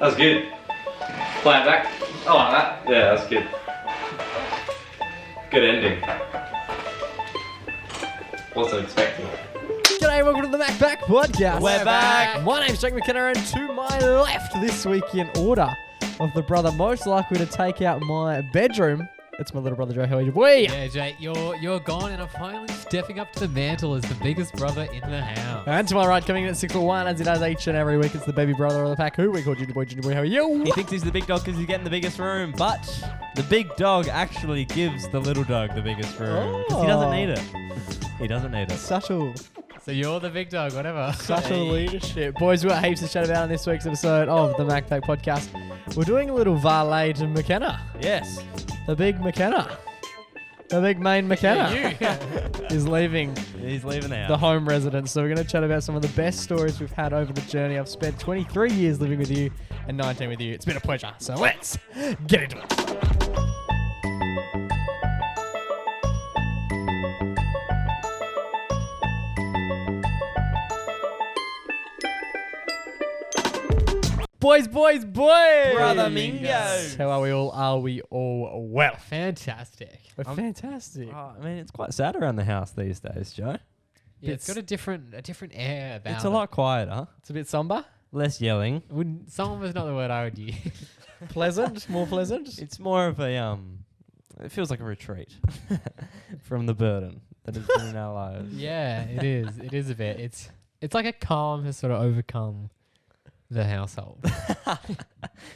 That was good. Play it back. I like that. Yeah, that's good. Good ending. Wasn't expecting it. G'day, welcome to the MacPack podcast. We're back. My name's Jake McKenna, and to my left this week in order of the brother most likely to take out my bedroom, it's my little brother Joe. How are you, boy? Yeah, Jake, you're gone, and I'm finally stepping up to the mantle as the biggest brother in the house. And to my right, coming in at 6'1", as he does each and every week, it's the baby brother of the pack. Who we call Junior Boy. Junior Boy, how are you? He thinks he's the big dog because he's getting the biggest room, but the big dog actually gives the little dog the biggest room because he doesn't need it. He doesn't need it. Subtle So you're the big dog, whatever. leadership. Boys, we've got heaps to chat about on this week's episode of the MacPack podcast. We're doing a little valet to McKenna. Yes. The big McKenna. The big main McKenna is leaving He's leaving the house. the home residence. So we're going to chat about some of the best stories we've had over the journey. I've spent 23 years living with you and 19 with you. It's been a pleasure. So let's get into it. Boys. Brother Mingos. How are we all? Are we all well? Fantastic. We're fantastic. I mean, it's quite sad around the house these days, Joe. Yeah, it's got a different air about It's a lot quieter. It's a bit somber. Less yelling. Somber is not the word I would use. Pleasant. More pleasant. It's more of a, it feels like a retreat from the burden that has been in our lives. Yeah, it is. It is a bit. It's like a calm has sort of overcome the household.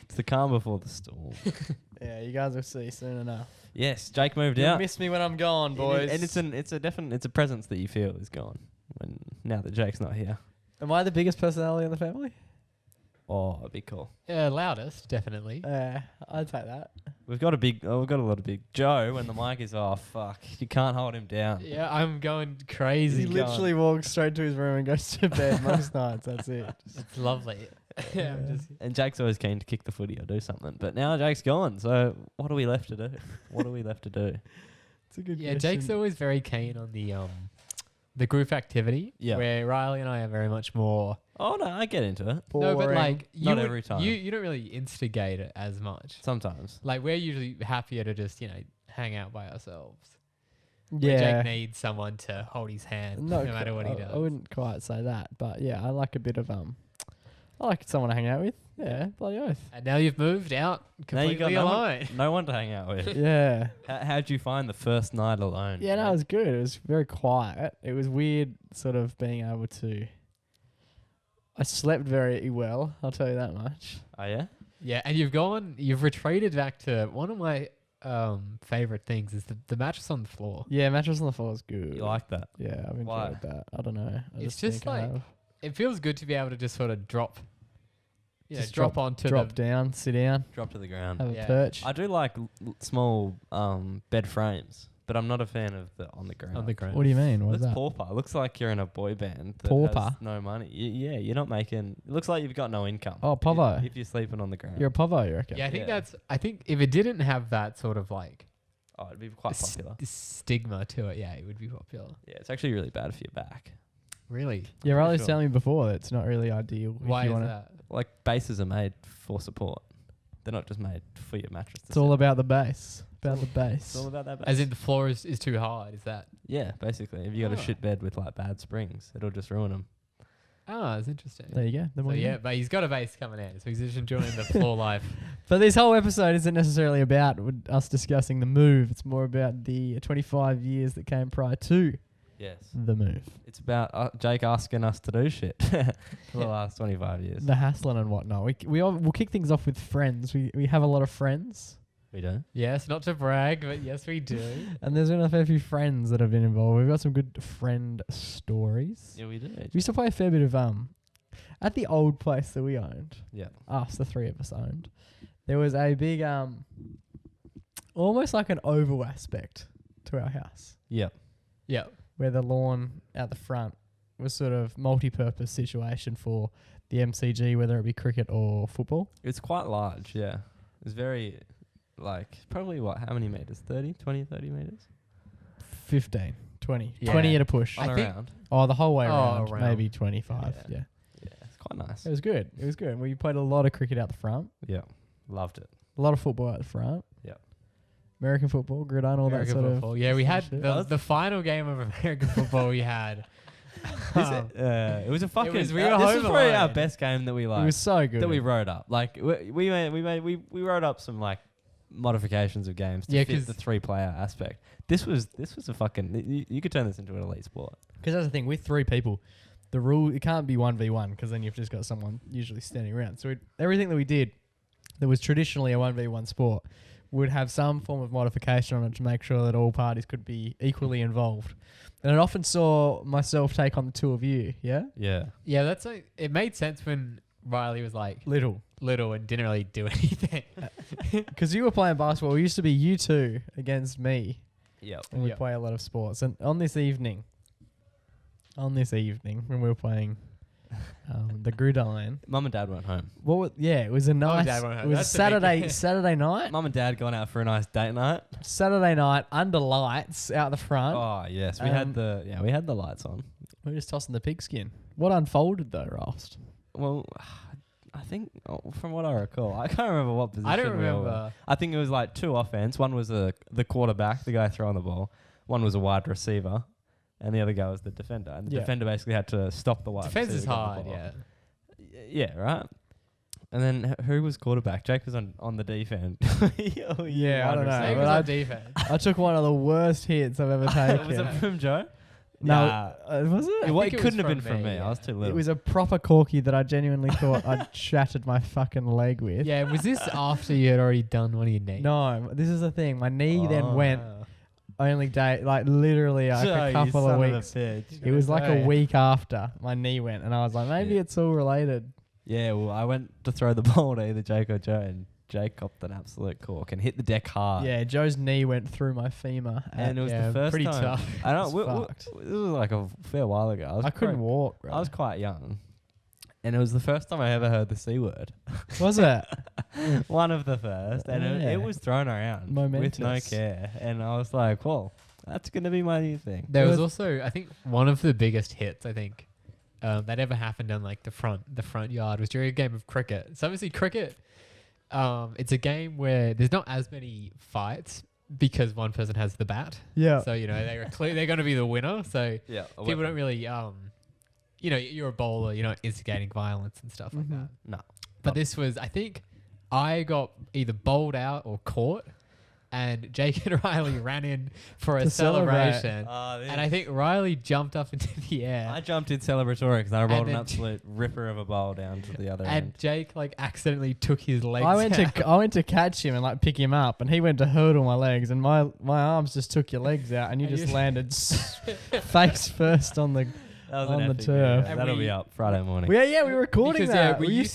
It's the calm before the storm. Yeah, you guys will see soon enough. Yes, Jake moved You'll out. miss me when I'm gone, boys. And it's a presence that you feel is gone now that Jake's not here. Am I the biggest personality in the family? Oh, it'd be cool. Loudest, definitely. I'd take that. We've got a lot of big Joe. When the mic is off, fuck, you can't hold him down. Yeah, I'm going crazy. He literally walks straight to his room and goes to bed most nights. That's it. It's lovely. Yeah, And Jake's always keen to kick the footy or do something, but now Jake's gone. So what are we left to do? It's a good Yeah, question. Jake's always very keen on the group activity. Yeah. Where Riley and I are very much more. Oh no, I get into it No, but Boring. like Not every time. You don't really instigate it as much. sometimes. Like we're usually happier to just hang out by ourselves. Where Yeah. Jake needs someone to hold his hand No, no matter what he I does. wouldn't quite say that, but yeah, I like a bit of I like someone to hang out with. Yeah, bloody oath. And now you've moved out Now you completely got alone. no one to hang out with. Yeah. How'd you find the first night alone? Yeah, no, it was good. It was very quiet. It was weird sort of being able to... I slept very well, I'll tell you that much. Oh yeah. Yeah, and you've retreated back to one of my favorite things is the mattress on the floor. Yeah, mattress on the floor is good. You like that? Yeah, I've enjoyed Why? that. I don't know. I It's think just I like- have. It feels good to be able to just sort of drop Just drop onto drop down, sit down, Drop to the ground. have Yeah. a perch. I do like small bed frames, but I'm not a fan of the on the ground. on the ground. What do you mean? What's That's that? pauper. It looks like you're in a boy band that Pauper? has no money. Yeah, you're not making... It looks like you've got no income. Oh, povo. If you're sleeping on the ground. You're a povo, you reckon? Yeah, I think Yeah. I think if it didn't have that sort of like Oh, it'd be quite popular. stigma to it, yeah, it would be popular. Yeah, it's actually really bad for your back. Really? Yeah, Riley's sure. telling me before that it's not really ideal. Why if you is wanna, that? Like, bases are made for support. They're not just made for your mattress. to It's all sit about the base. About the on. base. It's all about that base. As in the floor is too hard, is that? Yeah, basically. If you got a Oh. shit bed with, like, bad springs, it'll just ruin them. Ah, it's interesting. There you go. The So more you yeah, know. but he's got a base coming out, so he's just enjoying the floor life. But this whole episode isn't necessarily about us discussing the move. It's more about the 25 years that came prior to Yes. the move. It's about Jake asking us to do shit for the last 25 years. The hassling and whatnot. We'll kick things off with friends. We have a lot of friends. We do. Yes, not to brag, but yes, we do. And there's been a fair few friends that have been involved. We've got some good friend stories. Yeah, we do. We used to play a fair bit of at the old place that we owned. Yeah. Us, the three of us owned. There was a big almost like an oval aspect to our house, Yep. Yeah. where the lawn out the front was sort of multi-purpose situation for the MCG, whether it be cricket or football. It's quite large, yeah. It's very, like, probably what, how many meters? 30 meters? 15, 20. Yeah. 20 at a push. I On think- around. Oh, the whole way Oh, around, around. maybe 25, yeah. Yeah, it's quite nice. It was good. It was good. We played a lot of cricket out the front, Yeah, loved it. a lot of football out the front. Yeah. American football, gridiron, all American that sort football. of. Yeah, we had shit. the final game of American football we had. It was a fucking. we were this was home probably our alone. best game that we It like. was so good. That we wrote up. Like we wrote up some like modifications of games to Yeah, fit 'cause- the 3-player aspect. This was a fucking. You could turn this into an elite sport. Because that's the thing, with 3 people, the rule, it can't be 1v1 because then you've just got someone usually standing around. So everything that we did that was traditionally a 1v1 sport would have some form of modification on it to make sure that all parties could be equally involved. And it often saw myself take on the 2 of you, yeah? Yeah. Yeah, that's like, it made sense when Riley was like Little. little and didn't really do anything. Because you were playing basketball, it used to be you 2 against me. Yep. And we Yep. play a lot of sports. And on this evening, when we were playing the gridiron, Mum and Dad weren't home. it was a Mum and nice. Dad weren't It home. was That's the big- Saturday night. Mum and Dad gone out for a nice date night. Saturday night under lights out the front. Oh yes, we had the lights on. We were just tossing the pigskin. What unfolded though, Rost? Well, I think from what I recall, I can't remember what position. I don't we all were. remember. I think it was like 2 offense. One was the quarterback, the guy throwing the ball. One was a wide receiver, and the other guy was the defender. And the Yeah. defender basically had to stop the wide Defense receiver is getting the hard, ball. yeah. Yeah, right. And then who was quarterback? Jake was on the defense. Yeah, I don't know. Maybe it but was I- on defense. I took one of the worst hits I've ever taken. Was it from Joe? No, Nah. was it? It think it couldn't was have been from from me, me. I was yeah. too little. It was a proper corky that I genuinely thought I'd shattered my fucking leg with. Yeah, was this after you had already done one of your knees? No, this is the thing. My knee Oh. then went only day, like literally like Joe, a you couple of son weeks. a bitch. It was like a Hey. week after my knee went, and I was like, maybe Yeah. it's all related. Yeah, well, I went to throw the ball to either Jake or Joe, and Jake copped an absolute cork and hit the deck hard. Yeah, Joe's knee went through my femur. And it was yeah, the first pretty time. tough. I don't. It's fucked. This was like a fair while ago. I couldn't walk, bro. I was quite young, and it was the first time I ever heard the C word. Was it? One of the first, and Yeah. it was thrown around with no Momentous. care. And I was like, "Well, that's gonna be my new thing." There It was was- also, I think, one of the biggest hits, I think, that ever happened on like the front yard was during a game of cricket. So obviously cricket, it's a game where there's not as many fights because one person has the bat. Yeah. So, you know, they're going to be the winner. So Yeah, people don't really, you know, you're a bowler, you're not instigating violence and stuff like Mhm. that. No, But this was, I think, I got either bowled out or caught, and Jake and Riley ran in for a To celebrate. celebration. And I think Riley jumped up into the air. I jumped in celebratory because I rolled an then- absolute ripper of a bowl down to the other And end. Jake like accidentally took his legs I went out. to I went to catch him and like pick him up, and he went to hurdle my legs, and my arms just took your legs out, and you And just you- landed face first on the. That was on an the epic turf. game. And That'll we- be up Friday morning. Yeah, we were recording because that. we used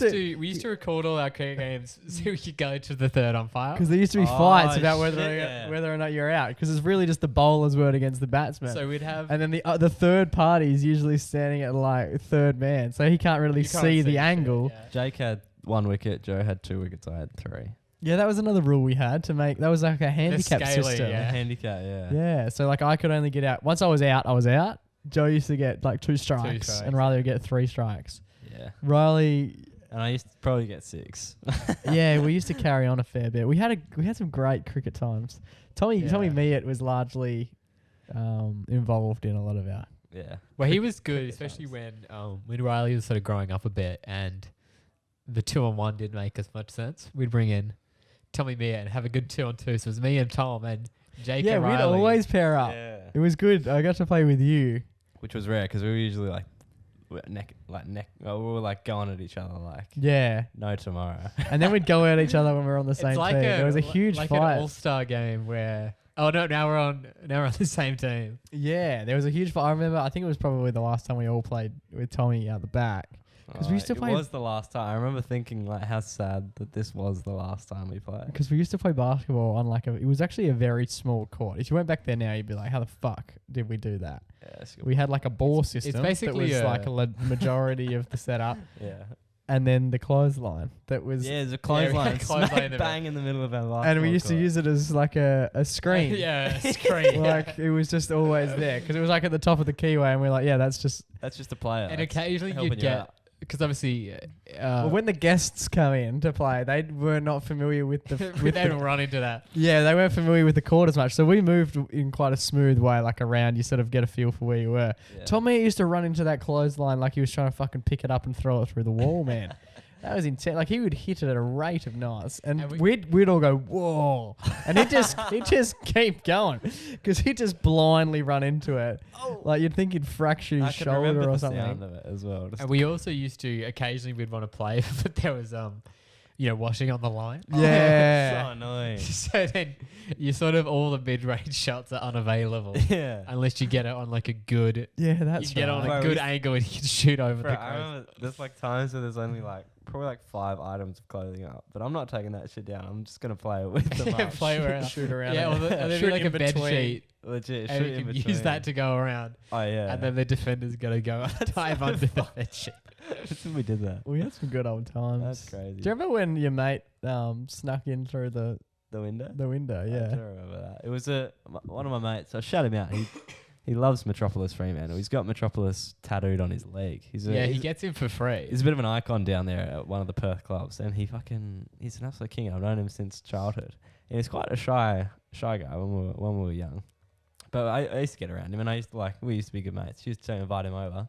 to record all our cricket games so we could go to the third umpire. Because there used to be Oh, fights about shit, whether yeah. whether or not you're out, because it's really just the bowler's word against the batsman. So we'd have And then the third party is usually standing at like third man, so he can't really you can't see shit, the angle. yeah. Jake had 1 wicket. Joe had 2 wickets. I had 3. Yeah, that was another rule we had to make. That was like a handicap scaling, system. yeah. Handicap. Yeah. Yeah, so like I could only get out. Once I was out, I was out. Joe used to get like 2 strikes, strikes. and Riley would get 3 strikes. Yeah. Riley, And I used to probably get 6. yeah, we used to carry on a fair bit. We had some great cricket times. Tommy Yeah. Meat was largely involved in a lot of our. Yeah. Well, he was good, Cricket especially times. when Riley was sort of growing up a bit, and the 2-on-1 didn't make as much sense. We'd bring in Tommy Mia and have a good 2-on-2. So it was me and Tom and Jake Yeah, and we'd Riley. always pair up. Yeah. It was good. I got to play with you. Which was rare because we were usually like neck. We were like going at each other like Yeah, no tomorrow. and then we'd go at each other when we were on the It's same like team. There was a huge like fight. an all-star game where now we're on the same team. Yeah, there was a huge fight. I remember. I think it was probably the last time we all played with Tommy out the back. 'Cause we used to play- It was the last time. I remember thinking like how sad that this was the last time we played. Because we used to play basketball on it was actually a very small court. If you went back there now, you'd be like, how the fuck did we do that? Yeah, that's a good We had like a ball system basically that was a- like a majority of the setup, point. Yeah. and then the clothesline that was. Yeah, there's a we had clothesline, clothesline smack in the bang in the middle of our basketball And we used to court. use it as like a screen. yeah, screen. Like it was just always there because it was like at the top of the keyway, and we're like, yeah, that's just. That's just a player. And That's occasionally helping you'd you get out. because obviously, Well, when the guests come in to play, they were not familiar with the. they don't run into that. Yeah, they weren't familiar with the court as much. So we moved in quite a smooth way, like around. You sort of get a feel for where you were. Yeah. Tommy used to run into that clothesline like he was trying to fucking pick it up and throw it through the wall, man. That was intense. Like he would hit it at a rate of knots, and And we'd all go whoa, and he'd just keep going because he'd just blindly run into it. Like you'd think he'd fracture his I can remember shoulder or the something. sound of it as well. Just And we also used to occasionally we'd want to play, but there was washing on the line. Yeah. so annoying. So then you sort of all the mid-range shots are unavailable Yeah. unless you get it on like a good. Yeah, You that's get it right. on Bro, a we good used- angle and you can shoot over Bro, the I coast. remember there's like times where there's only like probably like 5 items of clothing up, but I'm not taking that shit down. I'm just gonna play it with them up. Play around. Shoot around. Yeah, it. or there'd Shoot be like in a bed between. sheet, Legit. and shoot you in can use between. that to go around, Oh yeah. and then the defender's gonna go dive under the bed sheet. That's when we did that. We had some good old times. That's crazy. Do you remember when your mate snuck in through the window? window? I Yeah. do remember that. It was one of my mates. I shout him out. He loves Metropolis Fremantle. He's got Metropolis tattooed on his leg. He He gets in for free. He's a bit of an icon down there at one of the Perth clubs, and he's an absolute king. I've known him since childhood, and he's quite a shy guy when we were young. But I used to get around him, and we used to be good mates. She used to invite him over,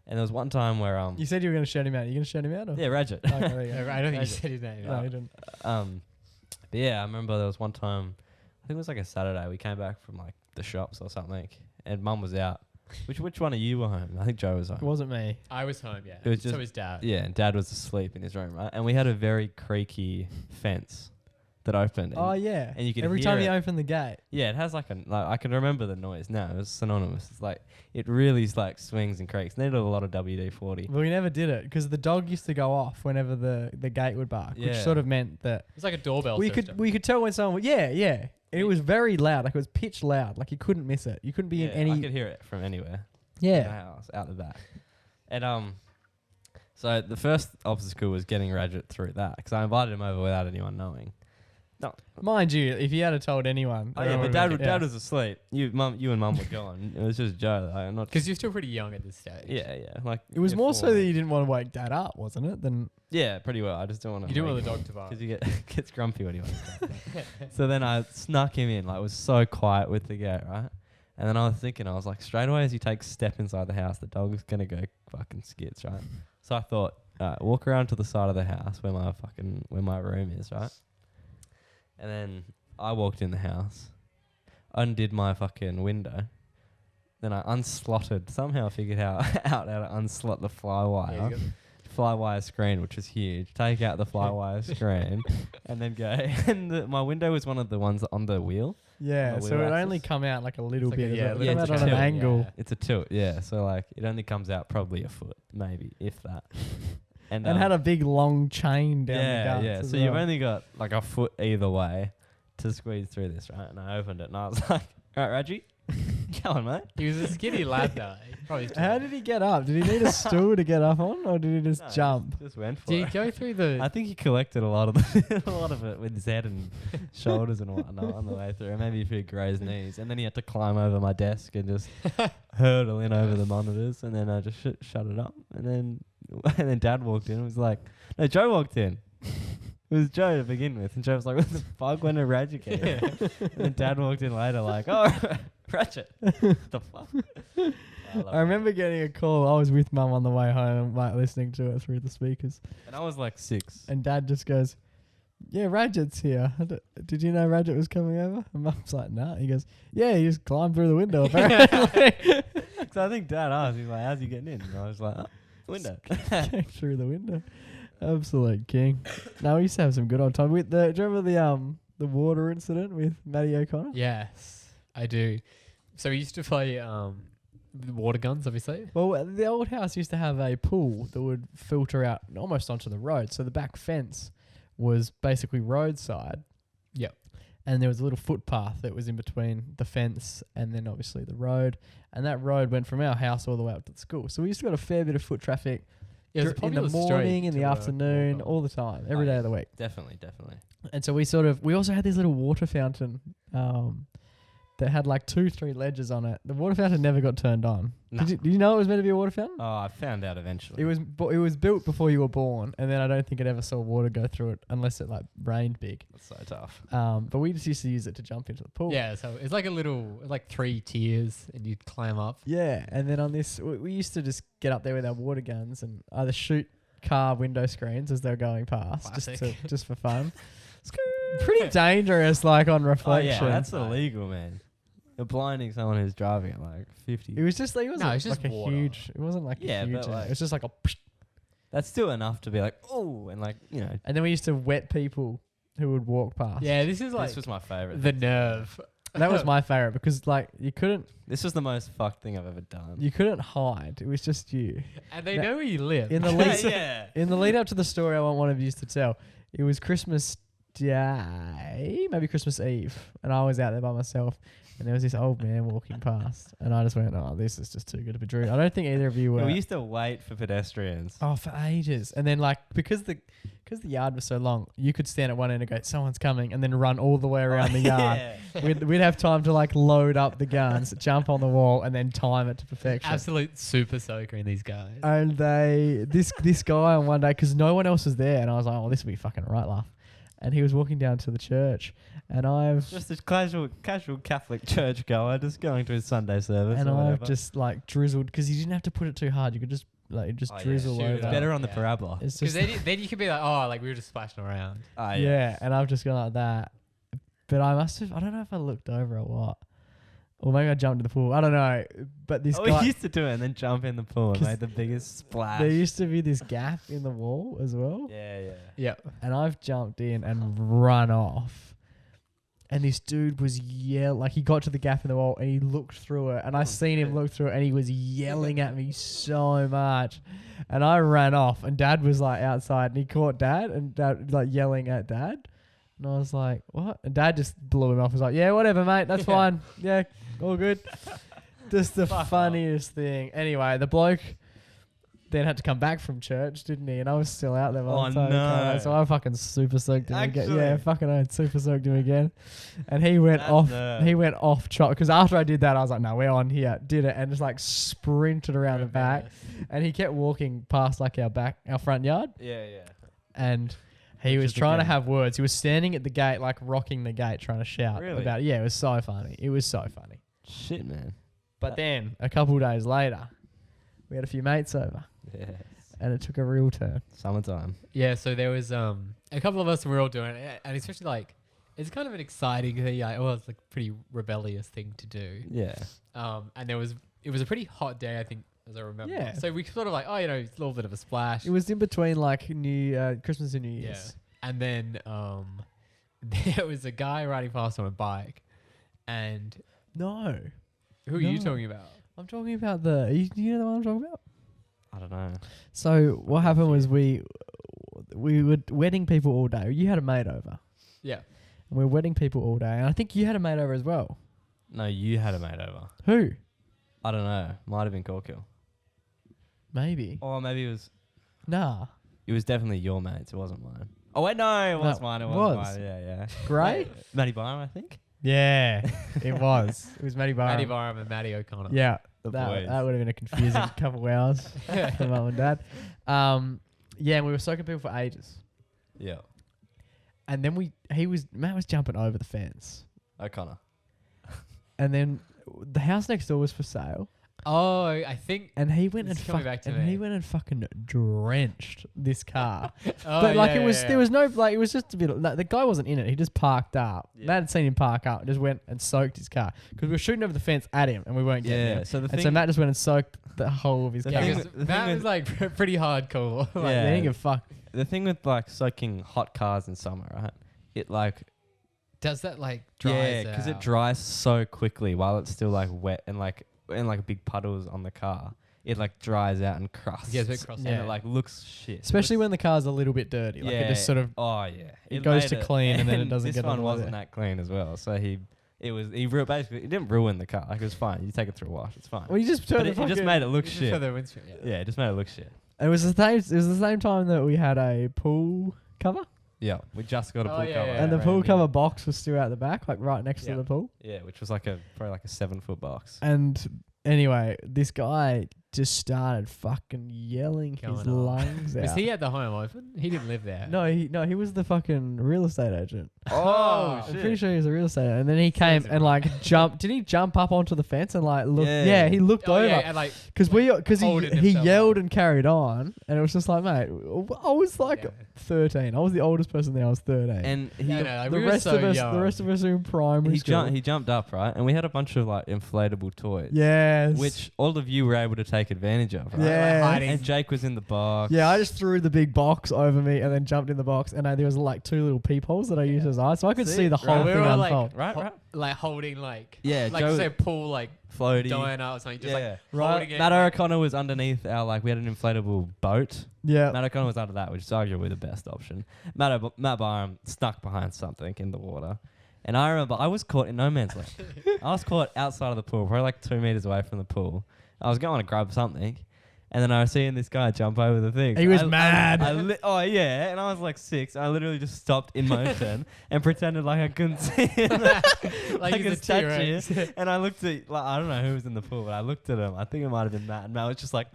and there was one time where You said you were going to shout him out. You going to shout him out? Or? yeah, Radget. Okay, there you go. I don't think you said his name. No, you didn't. But yeah, I remember there was one time, I think it was like a Saturday. We came back from like the shops or something, and Mum was out. Which one of you were home? I think Joe was home. It wasn't me. I was home, yeah. It was So just- was Dad. Yeah, and Dad was asleep in his room, right? And we had a very creaky fence that opened. Oh yeah. and you could every hear time you it. open the gate. Yeah, it has like I can remember the noise now. It was synonymous. It's like it really like swings and creaks. Needed a lot of WD-40. But we never did it because the dog used to go off whenever the gate would bark, which Yeah. sort of meant that It's like a doorbell we system. could tell when someone. Yeah. And it was very loud. Like it was pitch loud. Like you couldn't miss it. You couldn't be in I any. could hear it from anywhere. Yeah. In the house, out the back. And so the first obstacle was getting Radget through that because I invited him over without anyone knowing. No. Mind you, if you had told anyone. Oh they yeah, but would've- Dad was asleep. You and Mum were gone. It was just Joe. I'm not. Because you're still pretty young at this stage. Yeah. Like It was year more 4. so that you didn't want to wake Dad up, wasn't it? Than Yeah, pretty well. I just don't want to. You do want the dog to bark. because you gets grumpy when he wakes up. So then I snuck him in. Like it was so quiet with the gate, right? And then I was like, straight away as you take a step inside the house, the dog's gonna go fucking skits, right? So I thought, walk around to the side of the house where my room is, right? And then I walked in the house, undid my fucking window, then I unslotted. Somehow figured out how to unslot the flywire screen, which was huge. Take out the flywire screen, and then go. And my window was one of the ones on the wheel. yeah. the So wheel it axis. only come out like a little It's like bit. a- yeah, It little come out bit on an tilt, angle. yeah. It's a tilt, yeah. So like it only comes out probably a foot, maybe if that. And Had a big long chain down the guts. yeah. as So you've well. only got like a foot either way to squeeze through this, right? And I opened it and I was like, "All right, Reggie, go on, mate." He was a skinny lad though. He probably still How is. did he get up? Did he need a stool to get up on, or did he just No, jump? Just went for Did he it. go through the? I think he collected a lot of it with his head and shoulders and whatnot on the way through. Maybe a few grazed knees, and then he had to climb over my desk and just hurdle in over the monitors, and then I just shut it up, and then Dad walked in and was like, "No, Joe walked in." It was Joe to begin with, and Joe was like, "What the fuck? When did Ratchet get here?" And then Dad walked in later, like, "Oh, Ratchet, the fuck." I remember getting a call. I was with Mum on the way home, like listening to it through the speakers, And I was like 6. and Dad just goes, "Yeah, Radget's here. Did you know Radget was coming over?" And Mum's like, "Nah." He goes, "Yeah, he just climbed through the window apparently." So I think Dad asked, he's like, "How's he getting in?" And I was like, "Oh, window." Came through the window. Absolute king. No, we used to have some good old time. Do you remember the water incident with Matty O'Connor? Yes, I do. So we used to play water guns, obviously. Well, the old house used to have a pool that would filter out almost onto the road. So the back fence was basically roadside. Yep. And there was a little footpath that was in between the fence and then obviously the road. And that road went from our house all the way up to the school. So we used to get a fair bit of foot traffic Yeah, it was a in the popular street morning, in to the walk afternoon, on. all the time, every day of the week. Definitely. And so we also had this little water fountain that had like 2-3 ledges on it. The water fountain never got turned on. No. Did you know it was meant to be a water fountain? Oh, I found out eventually. It was built before you were born, and then I don't think it ever saw water go through it unless it like rained big. That's so tough. But we just used to use it to jump into the pool. Yeah, so it's like a little, like 3 tiers, and you'd climb up. Yeah, and then on this, we used to just get up there with our water guns and either shoot car window screens as they're going past, just for fun. Pretty dangerous, like on Oh reflection. yeah, that's illegal, man. You're blinding someone who's driving at like 50. It was just like, it wasn't it's just like water. a huge. It wasn't like Yeah, a huge. but like- it was just like a. That's still enough to be like, oh, and like, you know. And then we used to wet people who would walk past. Yeah, this is like This was my favorite. the nerve. That was my favorite because like you couldn't This was the most fucked thing I've ever done. hide. It was just you. And they That- know where you live. In the lead, yeah. in the lead up to the story, I want one of you to tell. It was Christmas Day, maybe Christmas Eve, and I was out there by myself, and there was this old man walking past, and I just went, "Oh, this is just too good to be true." I don't think either of you were. We used to wait for pedestrians. Oh, for ages, and then like because the yard was so long, you could stand at one end and go, "Someone's coming," and then run all the way around the yard. Yeah. We'd have time to like load up the guns, jump on the wall, and then time it to perfection. Absolute super soaker in these guys. And this guy on one day, because no one else was there, and I was like, "Oh, this will be fucking right, laugh." And he was walking down to the church, and Just a casual Catholic church goer, just going to his Sunday service. and or I've whatever. just like drizzled because you didn't have to put it too hard. You could just drizzle shoot it over. It's up. better on the Yeah. parabola. It's Because just then you could be like, oh, like we were just splashing around. yeah, and I've just gone like that. But I don't know if I looked over or what. Or maybe I jumped in the pool. I don't know. But this We guy, used to do it and then jump in the pool and 'Cause made the biggest splash. there used to be this gap in the wall as well. yeah. Yep. And I've jumped in and run off. And this dude was like he got to the gap in the wall and he looked through it. And I seen him look through it and he was yelling at me so much. And I ran off and Dad was like outside and he caught Dad and Dad like yelling at Dad. And I was like, what? And Dad just blew him off. He was like, yeah, whatever, mate. That's fine. Yeah, all good. Just the funniest thing. Anyway, the bloke then had to come back from church, didn't he? And I was still out there by the time he came out. So I fucking super soaked him again. Yeah, fucking I super soaked him again. And he went That's off. nerve. He went off track because after I did that, I was like, no, we're on here. Did it and just like sprinted around the back. And he kept walking past like our front yard. Yeah. And he Which was is trying to again- have words. He was standing at the gate, like rocking the gate, trying to shout Really? about it. Yeah, it was so funny. It was so funny. Shit, man. But then a couple of days later, we had a few mates over, Yeah. and it took a real turn. Summertime. Yeah, so there was a couple of us and we were all doing it, and especially like it's kind of an exciting thing. Like, oh, it's like a pretty rebellious thing to do. Yeah. And it was a pretty hot day, I think, as I remember. Yeah. So we sort of like, oh, it's a little bit of a splash. It was in between like Christmas and New Yeah. Year's. And then there was a guy riding past on a bike, and No, who are you No. talking about? I'm talking about you know the one I'm talking about? I don't know. So what happened was we were wedding people all day. You had a mate over. Yeah. And we were wedding people all day. And I think you had a mate over as well. No, you had a mate over. Who? I don't know. Might have been Corkill. Maybe. Or maybe Nah. it was definitely your mates. It wasn't mine. Oh wait, no, it was No, mine. It was. was mine. Yeah. Gray? Matty Byram, I think. Yeah, it was. It was Matty Byram. Matty Byram and Matty O'Connor. Yeah. The That boys. would have been a confusing couple of hours for Mum and Dad. Yeah, and we were soaking people for ages. Yeah. And then Matt was jumping over the fence. O'Connor. And then the house next door was for sale. Oh, I think. And he went It's coming back to me. he went and fucking drenched this car. Oh, But like yeah, it was yeah, there was no like it was just a bit of, the guy wasn't in it. He just parked up. Yeah. Matt had seen him park up and just went and soaked his car because we were shooting over the fence at him and we weren't getting Yeah. him. So the And thing. so Matt just went and soaked the whole of his The car. Yeah, thing because with- the that thing was like pretty hardcore. Like, Yeah, Yeah. they didn't give a fuck. The thing with like soaking hot cars in summer, right? It like does that like dries because it out? dries so quickly while it's still like wet and like big puddles on the car. It like dries out and crusts. Yeah, it's a bit crusty. And Yeah. it like looks shit. Especially Looks- when the car's a little bit dirty. Like it just sort of Oh yeah. it goes made to clean and then it doesn't this get all one the way wasn't there. that clean as well. So he basically it didn't ruin the car. Like it was fine. You take it through a wash. It's fine. Well, you just But turned it just made it look Just shit. for the windscreen. Yeah, it just made it look shit. It was the same time that we had a pool cover. Yeah, we just got a Oh, pool yeah, cover. yeah. And the brand pool new. cover box was still out the back, like right next Yeah. to the pool. Yeah, which was probably like a 7-foot box. And anyway, this guy just started fucking yelling his Going on. lungs Was out. he at the home open? He didn't live there. No, he was the fucking real estate agent. Oh, I'm pretty sure he was a real estate agent. And then he came and like jumped. Did he jump up onto the fence and like look? Yeah. Yeah, he looked Oh, over. yeah, and like Because holding he himself yelled up. and carried on, and it was just like, mate, I was like Yeah. 13. I was the oldest person there. I was 13. And he No, no, like, the we were rest so of us, young. the rest of us are in primary school. he jumped up, right? And we had a bunch of like inflatable toys. Yes. Which all of you were able to take advantage of, right? Yeah. hiding. And Jake was in the box. Yeah, I just threw the big box over me and then jumped in the box, and there was like 2 little peepholes that I used as eyes, so I could see the whole right. We thing were all, like, unfold. Right. like holding like Yeah, like Joe say a pool like floaty. donut or something. Just Yeah. like Right. holding it. Matt like, O'Connor was underneath our we had an inflatable boat. Yeah. Matt O'Connor was under that, which is arguably the best option. Matt Barham stuck behind something in the water. And I remember I was caught in no man's land. I was caught outside of the pool, probably like 2 meters away from the pool. I was going to grab something. And then I was seeing this guy jump over the thing. He was mad. Oh, yeah. And I was like 6. I literally just stopped in motion and pretended like I couldn't see him. like he's a a statue. T-Rex. And I looked at, I don't know who was in the pool, but I looked at him. I think it might have been Matt. And Matt was just like,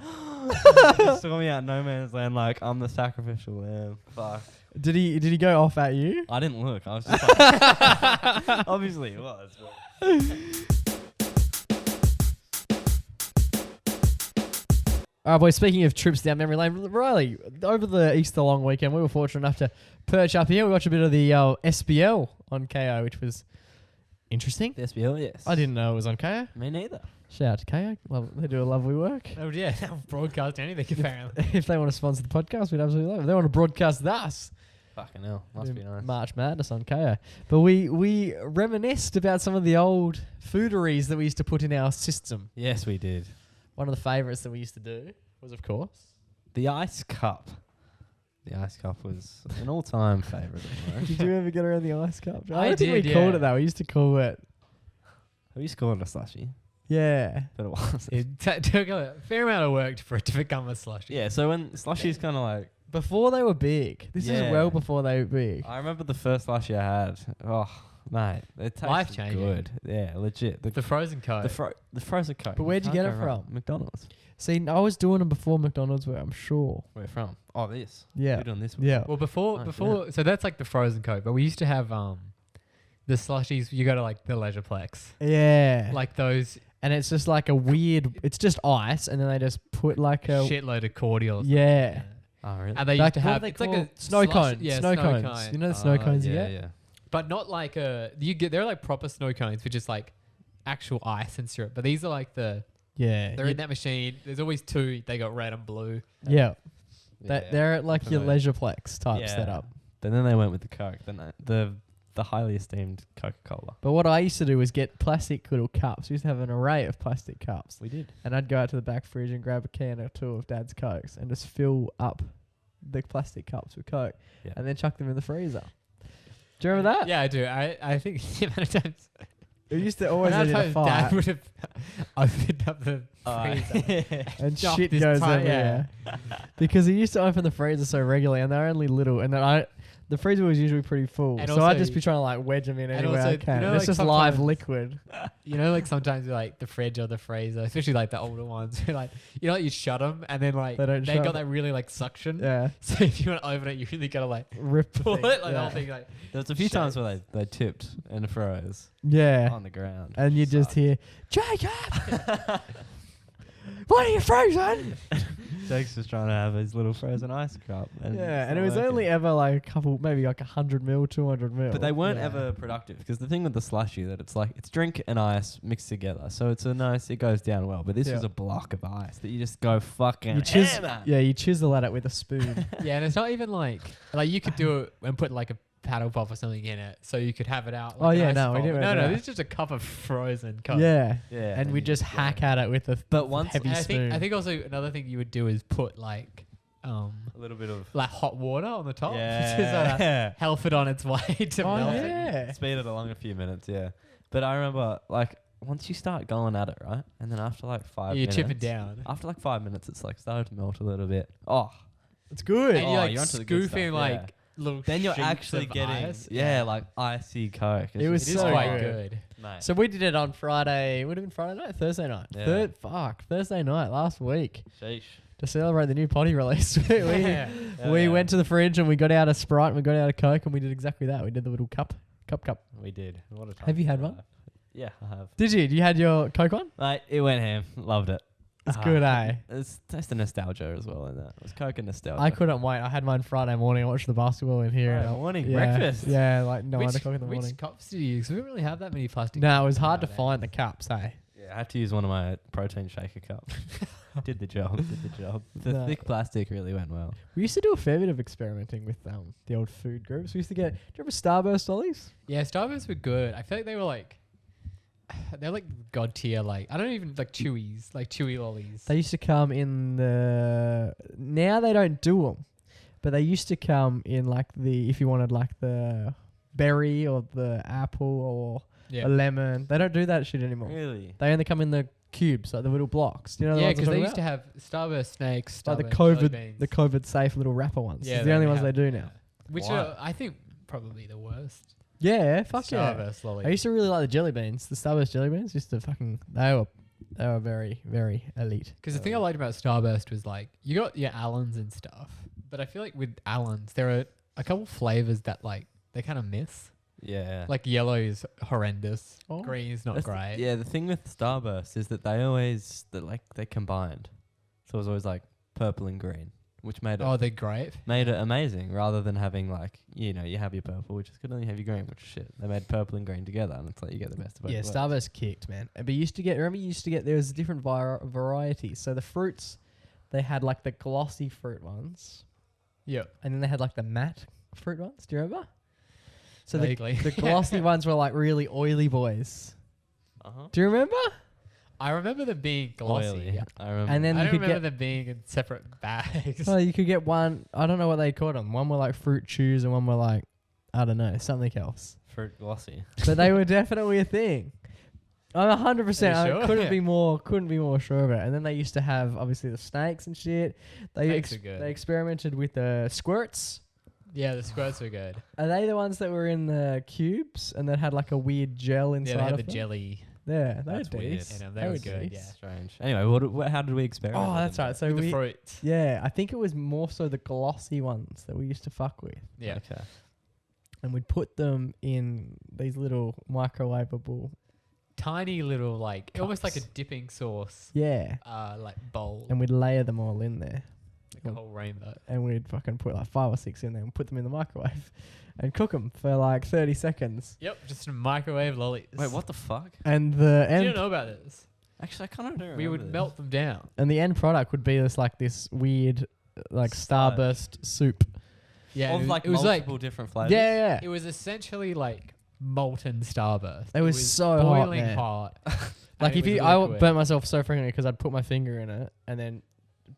just saw me out no man's land like I'm the sacrificial lamb. Fuck. Did he go off at you? I didn't look. I was just like, obviously it was. But. All right, boys, speaking of trips down memory lane, Riley, over the Easter long weekend, we were fortunate enough to perch up here. We watched a bit of the SBL on KO, which was interesting. The SBL, yes. I didn't know it was on KO. Me neither. Shout out to KO. They do a lovely work. Oh yeah, they'll broadcast anything apparently. If they want to sponsor the podcast, we'd absolutely love it. If they want to broadcast us, Fucking hell. Must be nice. March Madness on KO. But we reminisced about some of the old fooderies that we used to put in our system. Yes, we did. One of the favourites that we used to do was, of course, The ice cup. The ice cup was an all-time favourite of mine. did you ever get around the ice cup? I don't think did, we called yeah. it that. We used to call it, Have you scored a slushie? yeah. But it was. It took a fair amount of work for it to become a slushie. Yeah, so when slushies kind of like... Before they were big. This is Yeah. well before they were big. I remember the first slushie I had. Oh, mate. It tasted Life-changing. good. Yeah, legit. The frozen Coke. The frozen Coke. But where'd you Can't get go it wrong. from? McDonald's. See, I was doing them before McDonald's were, I'm sure. Where from? Oh, this. Yeah. You're doing this one. Yeah. well, before Oh, so that's like the frozen Coke, but we used to have the slushies. You go to like the Leisureplex, Yeah. like those And it's just like a weird, it's just ice, and then they just put like a, shitload of cordials. yeah. Oh, really? And they Like, used to what are have they it's like called? a Snow slush- cones. Yeah, Snow cones. cone. You know the snow cones you yeah, get? yeah. But not like they're like proper snow cones, which is like actual ice and syrup. But these are like they're Yeah. in that machine. There's always two. They got red and blue. Yeah. Yeah. They're at like your Familiar. Leisureplex type Yeah. setup. But then they went with the Coke. The highly esteemed Coca-Cola. But what I used to do was get plastic little cups. We used to have an array of plastic cups. We did. And I'd go out to the back fridge and grab a can or two of Dad's Cokes and just fill up the plastic cups with Coke Yeah. and then chuck them in the freezer. Do you remember that? Yeah, I do. I think the amount of times, It used to always amount end of in a times Dad fight would have opened up the freezer. and Chuck shit this goes time, everywhere. Because he used to open the freezer so regularly and they're only little. And then the freezer was usually pretty full. And so I'd also- just be trying to like wedge them in and anywhere also, I you can. know, And it's like just live sometimes- liquid. You know, like sometimes like the fridge or the freezer, especially like the older ones, like you know, like you shut them and then like They don't they shut. got that really like suction. Yeah. So if you want to open it, you really gotta like Rip the pull thing. it, like the yeah. whole thing, like There was a few Shit. times where they tipped and froze Yeah. on the ground. And you just Sucked. hear, Jacob! What are you frozen? Jake's just trying to have his little frozen ice cup. And Yeah, it's and it not was working. only ever like a couple, maybe like 100 mil, 200 mil. But they weren't Yeah. ever productive because the thing with the slushie that it's like it's drink and ice mixed together, so it's it goes down well. But this Yeah. is a block of ice that you just go fucking You hammer. you chisel at it with a spoon. yeah, and it's not even like you could do it and put like a paddle pop or something in it, so you could have it out. Oh, Like an yeah, ice no, we bowl. didn't No, do no, that. this is just a cup of frozen Coke. Yeah. Yeah, And we you just hack at it with a But once heavy And I spoon. think also another thing you would do is put like a little bit of like hot water on the top. yeah, Just help it on its way to Oh, melt it. yeah. speed it along a few minutes. Yeah, but I remember like once you start going at it, right, and then after like 5 You're minutes, chipping down. After like 5 minutes, it's like started to melt a little bit. Oh, It's good. And Oh, you're like you're onto the good scooping stuff, like yeah. little. Then you're sheets actually of getting ice. like icy Coke. It was It is so quite good. good. Mate. So we did it on Friday. Would have been Friday night, Thursday night. Yeah. Thursday night last week Sheesh. to celebrate the new potty release. Yeah. we went to the fridge and we got out a Sprite and we got out a Coke and we did exactly that. We did the little cup. We did. What a time Have you to had be one? alive. Yeah, I have. Did you? You had your Coke on? Mate, it went ham. Loved it. It's good, eh? It's just the nostalgia as well in that. It was Coke and nostalgia. I couldn't wait. I had mine Friday morning. I watched the basketball in here. Friday and morning, yeah, breakfast. Yeah, like 9 Which, o'clock in the morning. which cups did you use? We don't really have that many plastic. No, it was hard to nowadays. find the cups, eh? Yeah, I had to use one of my protein shaker cups. Did the job. The No. thick plastic really went well. We used to do a fair bit of experimenting with the old food groups. We used to get. Do you remember Starburst lollies? Yeah, Starbursts were good. I feel like they were like, they're like god tier. Like I don't even like Chewies, like Chewy lollies. They used to come in the. Now they don't do them, but they used to come in like the if you wanted like the berry or the apple or Yeah, the lemon. They don't do that shit anymore. Really? They only come in the cubes, like the little blocks. Do you know? yeah, the because ones they I'm used to talking have Starburst snakes, about? Starburst Like jelly the beans. COVID safe little wrapper ones. Yeah, It's the only ones have- they do now. which Why? are I think probably the worst. Yeah, fuck yeah. Starburst lollies. I used to really like the jelly beans. The Starburst jelly beans used to fucking. They were very very elite. Because the thing I liked about Starburst was like you got your Allens and stuff, but I feel like with Allens there are a couple flavors that like they kind of miss. Yeah. Like yellow is horrendous, Oh. green is not That's great. Yeah, the thing with Starburst is that they combined. So it was always like purple and green, which made it Oh, they're great. made it amazing rather than having like, you have your purple, which is good, and you have your green, which is shit. They made purple and green together, and it's like you get the best of both Yeah, worlds. Starburst kicked, man. But you used to get. Remember, you used to get. There was different varieties. So the fruits, they had like the glossy fruit ones, Yep. and then they had like the matte fruit ones. Do you remember? So the Vaguely. glossy ones were like really oily boys. Uh-huh. Do you remember? I remember them being glossy. Oily. Yeah. I remember. And then I you don't could remember get. them being in separate bags. Well, you could get one. I don't know what they called them. One were like fruit chews, and one were like, I don't know, something else. fruit glossy. But they were definitely a thing. I'm 100%. Are you sure? I couldn't Yeah. be more sure of it. And then they used to have obviously the snakes and shit. They Snakes are good. they experimented with the squirts. Yeah, the squirts were good. Are they the ones that were in the cubes and that had like a weird gel inside Yeah, they had of the them? jelly. Yeah, they That's were weird. decent. Yeah, no, they They were were good. decent. Yeah. Strange. Anyway, how did we experiment? Oh, with that's them? right. So With the we, fruit. yeah, I think it was more so the glossy ones that we used to fuck with, Yeah. Okay. and we'd put them in these little microwavable, Tiny little like almost like a Cups. dipping sauce. yeah, Like bowl. and we'd layer them all in there. Like a whole rainbow. And we'd fucking put like 5 or 6 in there and put them in the microwave and cook them for like 30 seconds. Yep, just microwave lollies. Wait, what the fuck? And the You end don't know about this. Actually, I kind of do. We would melt them down. and the end product would be this weird like Sludge. Starburst soup. Yeah, Of like it was like multiple different flavors. Yeah. it was essentially like molten Starburst. It was so hot, boiling man. hot. Like and if it was I liquid. burnt myself so frequently because I'd put my finger in it and then,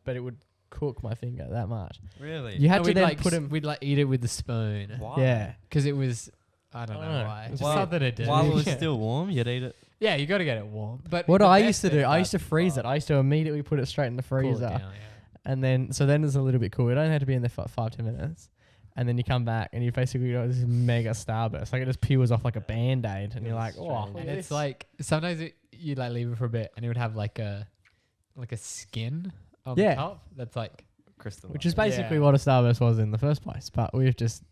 but it would cook my finger that much. Really? You had And to we'd then like put them. we'd like eat it with the spoon Why? Yeah. because it was I don't I know don't know. why. It's Just While- something to do. While it was Yeah. still warm, you'd eat it. Yeah, you got to get it warm. But What the I best used to thing do, I about used to freeze it. I used to immediately put it straight in the cool it freezer. down, yeah. And then, so then it's a little bit cool. It only had to be in there for 5-10 minutes. And then you come back and you basically got this mega Starburst. Like it just peels off like a band-aid. And you're like, That's oh. strange. look And at it's this." like sometimes you like leave it for a bit and it would have like a skin on Yeah. the top that's like Crystal. Which is basically Yeah. what a Starburst was in the first place. But we've just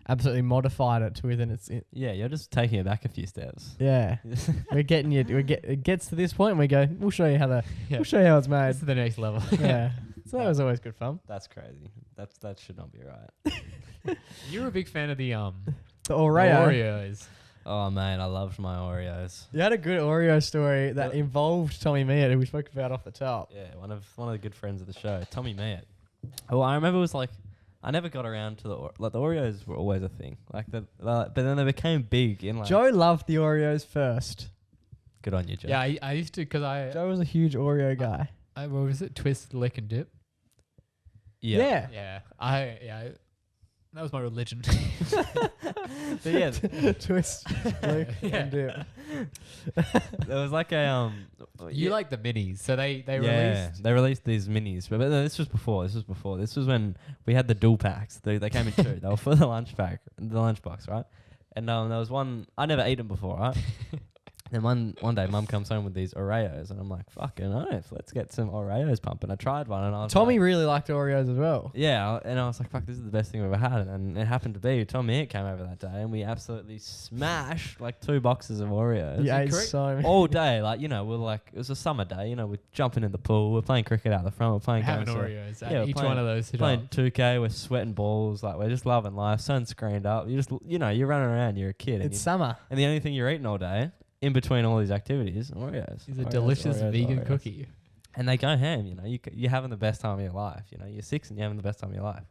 absolutely modified it to within its... Yeah, you're just taking it back a few steps. yeah. We're getting you... It gets to this point and we go, we'll show you how yeah. we'll show you how it's made. This is the next level. Yeah. So that was always good fun. That's crazy. That should not be right. You were a big fan of the The Oreo. Oreos. Oh man, I loved my Oreos. You had a good Oreo story that Yeah. involved Tommy Mead, who we spoke about off the top. Yeah, one of the good friends of the show, Tommy Mead. Oh, I remember it was like I never got around to the Oreos were always a thing. But then they became big in like. Joe loved the Oreos first. Good on you, Joe. Yeah, I used to because I Joe was a huge Oreo guy. what was it? Twist, lick, and dip. Yeah. Yeah. I That was my religion. But yeah, Twist, Luke, Yeah. and dip. there was like a You like the minis, so they released. they released these minis, but no, this was before. This was when we had the dual packs. They came in two. They were for the lunchbox, right? And there was one I never eaten before, right? Then one day, Mum comes home with these Oreos, and I'm like, "Fucking oath, let's get some Oreos pumping." I tried one, and I was Tommy like, really liked Oreos as well. yeah, and I was like, "Fuck, this is the best thing I've ever had." And it happened to be Tommy. It came over that day, and we absolutely smashed like 2 boxes of Oreos. You ate correct? so many. All day, like, you know, it was a summer day, you know, we're jumping in the pool, we're playing cricket out the front, we're playing having games, Oreos. yeah, Each playing- one of those. playing 2K, we're sweating balls, like we're just loving life, sun's screened up, you're running around, you're a kid, It's summer. and the only thing you're eating all day, in between all these activities, Oreos. Is a Oreos, delicious Oreos, vegan Oreos. cookie. And they go ham, you know, you're having the best time of your life, you know, you're 6 and you're having the best time of your life.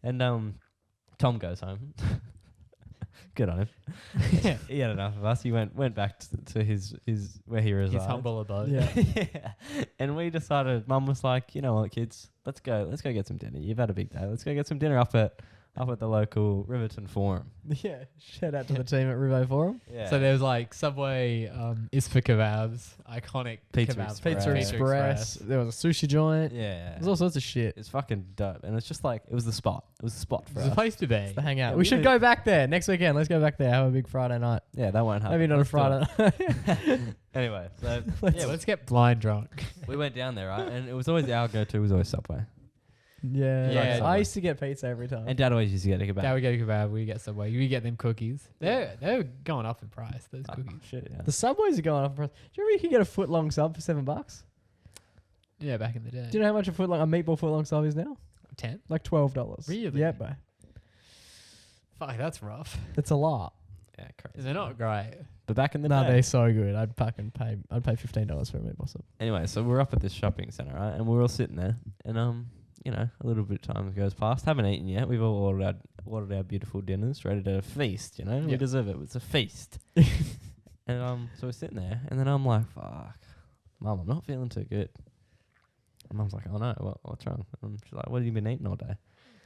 And Tom goes home. Good on him. Yeah. He had enough of us. He went back to his where he resides. His humble abode. Yeah. Yeah. And we decided, Mum was like, you know what, kids, let's go get some dinner. You've had a big day. Let's go get some dinner up at the local Riverton Forum. Yeah. Shout out to the team at Rivo Forum. Yeah. So there was like Subway, Ispa kebabs, iconic Pizza kebab. Express. Pizza Right. Express. There was a sushi joint. yeah. There's all sorts of shit. It's fucking dope. And it's just like, it was the spot. It was the spot for It's a us. place to be. It's the hangout. Yeah, we we should did- go back there next weekend. Let's go back there. Have a big Friday night. Yeah, that won't happen. Maybe not a Let's do it. Friday. Anyway, so Yeah, let's get blind drunk. we went down there, right? And it was always our go-to was always Subway. Yeah. Yeah. I used to get pizza every time. And Dad always used to get a kebab. Now we get a kebab, we get Subway, we get them cookies. They're going up in price, those Oh, cookies. shit, yeah. The Subways are going up. Do you remember you could get a foot long sub for $7? Yeah, back in the day. Do you know how much a meatball foot long sub is now? 10? Like $12. Really? Yeah, bro. Fuck, that's rough. It's a lot. Yeah, crazy. They're not great. But back in the No, day. they're so good. I'd pay $15 for a meatball sub. Anyway, so we're up at this shopping centre, right? And we're all sitting there, and you know, a little bit of time goes past. Haven't eaten yet. We've all ordered our beautiful dinners, ready to feast. You know, we Yeah. deserve it. It's a feast. And so we're sitting there, and then I'm like, "Fuck, Mum, I'm not feeling too good." And Mum's like, "Oh no, what's wrong?" And she's like, "What have you been eating all day?"